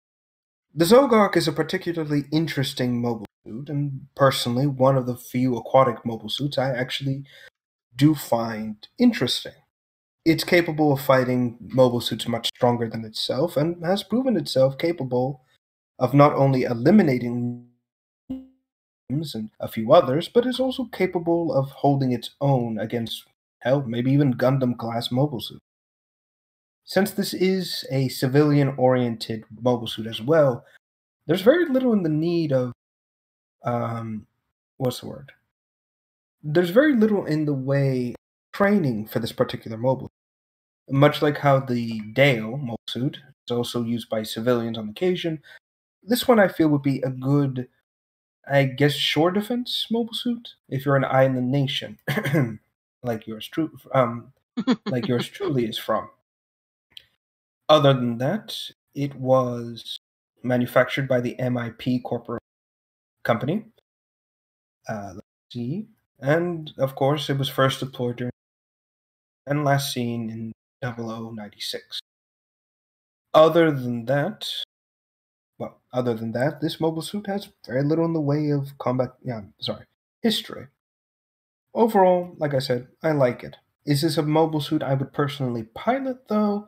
The Zogok is a particularly interesting mobile suit, and personally one of the few aquatic mobile suits I actually do find interesting. It's capable of fighting mobile suits much stronger than itself, and has proven itself capable of not only eliminating and a few others, but is also capable of holding its own against, hell, maybe even Gundam-class mobile suits. Since this is a civilian-oriented mobile suit as well, there's very little in the need of, There's very little in the way of training for this particular mobile. Much like how the Dale mobile suit is also used by civilians on occasion, this one I feel would be a good, I guess, shore defense mobile suit if you're an island nation, like yours truly is from. Other than that, it was manufactured by the MIP corporate company. Let's see. And, of course, it was first deployed during and last seen in 0096. Other than that, this mobile suit has very little in the way of history. Overall, like I said, I like it. Is this a mobile suit I would personally pilot, though?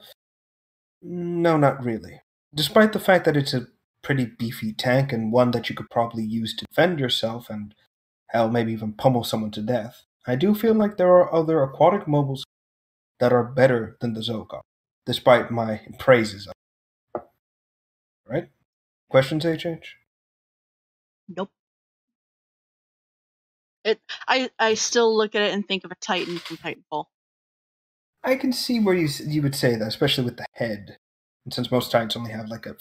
No, not really. Despite the fact that it's a pretty beefy tank and one that you could probably use to defend yourself and, hell, maybe even pummel someone to death, I do feel like there are other aquatic mobiles that are better than the Zogok, despite my praises of it. Right? Questions, HH? Nope. I still look at it and think of a Titan from Titanfall. I can see where you would say that, especially with the head, and since most Titans only have like a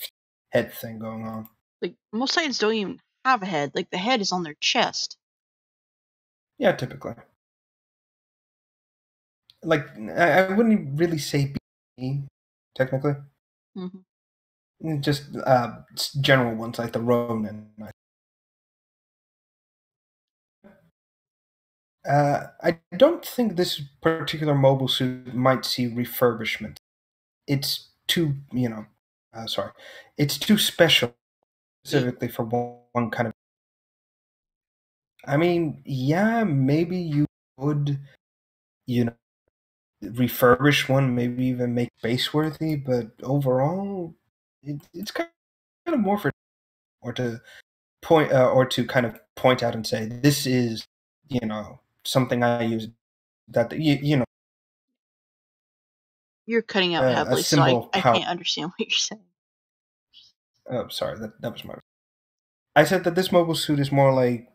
head thing going on. Like, most Titans don't even have a head. Like, the head is on their chest. Yeah, typically. Like, I wouldn't really say B, technically. Just general ones like the Ronin. I don't think this particular mobile suit might see refurbishment. It's too, sorry, it's too special specifically for one kind of. I mean, yeah, maybe you would, you know, refurbish one, maybe even make base worthy, but overall, it's kind of more for or to point or to kind of point out and say this is, something I use that You're cutting out a heavily, so symbol of I power. can't understand what you're saying. Oh, sorry, that was my. I said that this mobile suit is more like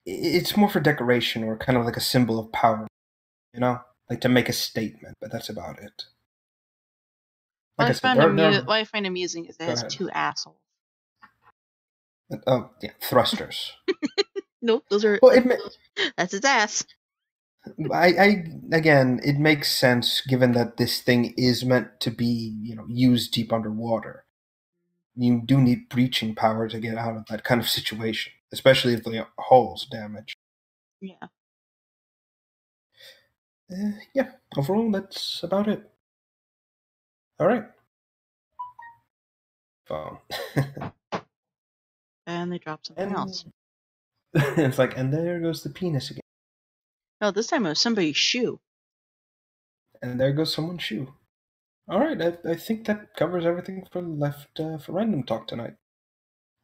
it's more for decoration or kind of like a symbol of power, like to make a statement. But that's about it. Like I said, What I find amusing is it has ahead. 2 assholes. Oh yeah, thrusters. Nope, those are. Well, That's its ass. I again, it makes sense given that this thing is meant to be, used deep underwater. You do need breaching power to get out of that kind of situation, especially if the hull's damaged. Yeah. Yeah, overall, that's about it. All right. Phone. And they drop something else. It's like, and there goes the penis again. No, this time it was somebody's shoe. And there goes someone's shoe. All right, I think that covers everything for left for random talk tonight.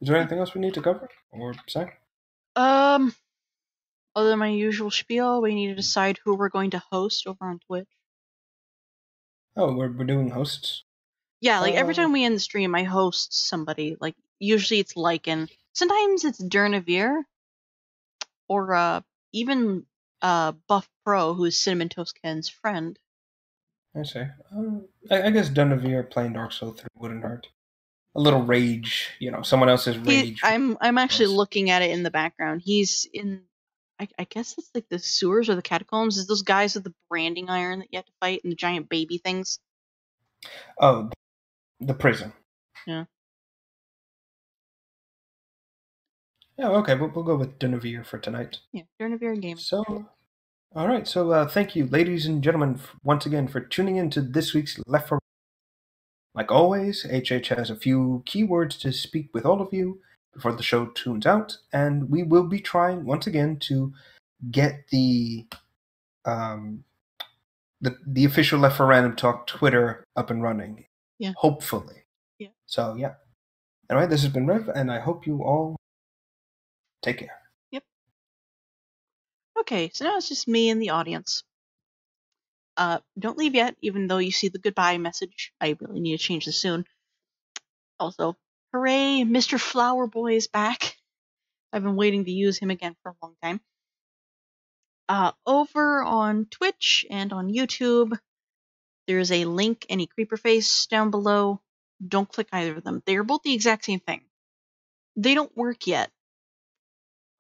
Is there anything else we need to cover or say? Other than my usual spiel, we need to decide who we're going to host over on Twitch. Oh, we're doing hosts? Yeah, like every time we end the stream, I host somebody. Like, usually it's Lycan. Sometimes it's Durnavir. Or even Buff Pro, who is Cinnamon Toast Ken's friend. I see. I guess Durnavir playing Dark Souls 3 wouldn't hurt. A little rage, someone else's rage. I'm actually looking at it in the background. He's in, I guess it's like the sewers or the catacombs. Is those guys with the branding iron that you have to fight and the giant baby things? Oh, the prison. Yeah. Yeah, okay, we'll go with Durnavir for tonight. Yeah, Durnavir Gaming. So, all right. So, thank you, ladies and gentlemen, once again for tuning in to this week's Left 4. Like always, HH has a few keywords to speak with all of you before the show tunes out, and we will be trying once again to get the official Left 4 Random Talk Twitter up and running. Yeah. Hopefully. Yeah. So, yeah. Anyway, this has been Rev, and I hope you all take care. Yep. Okay, so now it's just me and the audience. Don't leave yet, even though you see the goodbye message. I really need to change this soon. Also, hooray, Mr. Flower Boy is back. I've been waiting to use him again for a long time. Over on Twitch and on YouTube, there's a link and a creeper face down below. Don't click either of them. They are both the exact same thing. They don't work yet.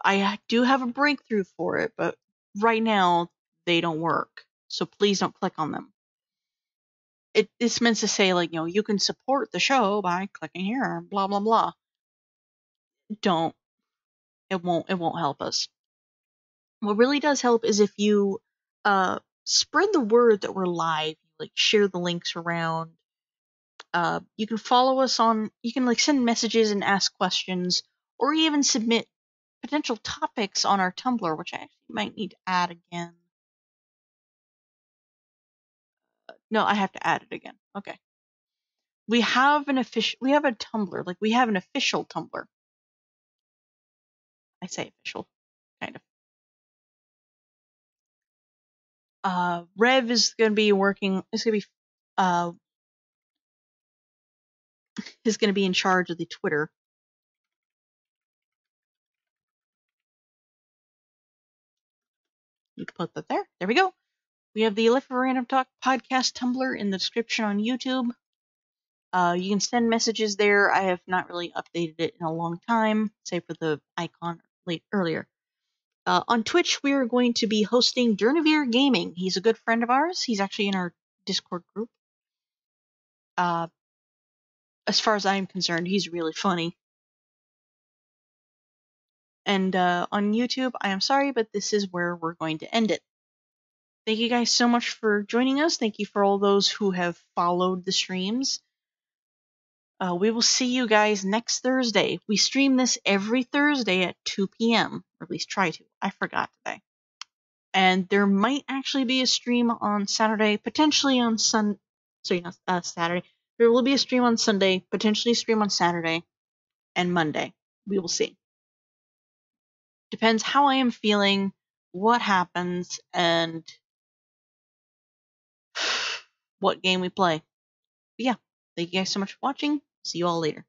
I do have a breakthrough for it, but right now they don't work. So please don't click on them. It's meant to say, like, you can support the show by clicking here, blah blah blah. Don't. It won't help us. What really does help is if you spread the word that we're live, like share the links around. You can follow us on, you can like send messages and ask questions, or even submit potential topics on our Tumblr, which I actually might need to add again. No, I have to add it again. Okay. We have a Tumblr, like we have an official Tumblr. I say official, kind of. Rev is going to be is going to be in charge of the Twitter. You can put that there. There we go. We have the Life of Random Talk podcast Tumblr in the description on YouTube. You can send messages there. I have not really updated it in a long time, save for the icon earlier. On Twitch, we are going to be hosting Dernivere Gaming. He's a good friend of ours. He's actually in our Discord group. As far as I'm concerned, he's really funny. And on YouTube, I am sorry, but this is where we're going to end it. Thank you guys so much for joining us. Thank you for all those who have followed the streams. We will see you guys next Thursday. We stream this every Thursday at 2 p.m. Or at least try to. I forgot today. And there might actually be a stream on Saturday, potentially on Sunday. Sorry, not Saturday. There will be a stream on Sunday, potentially a stream on Saturday and Monday. We will see. Depends how I am feeling, what happens, and what game we play. But yeah, thank you guys so much for watching. See you all later.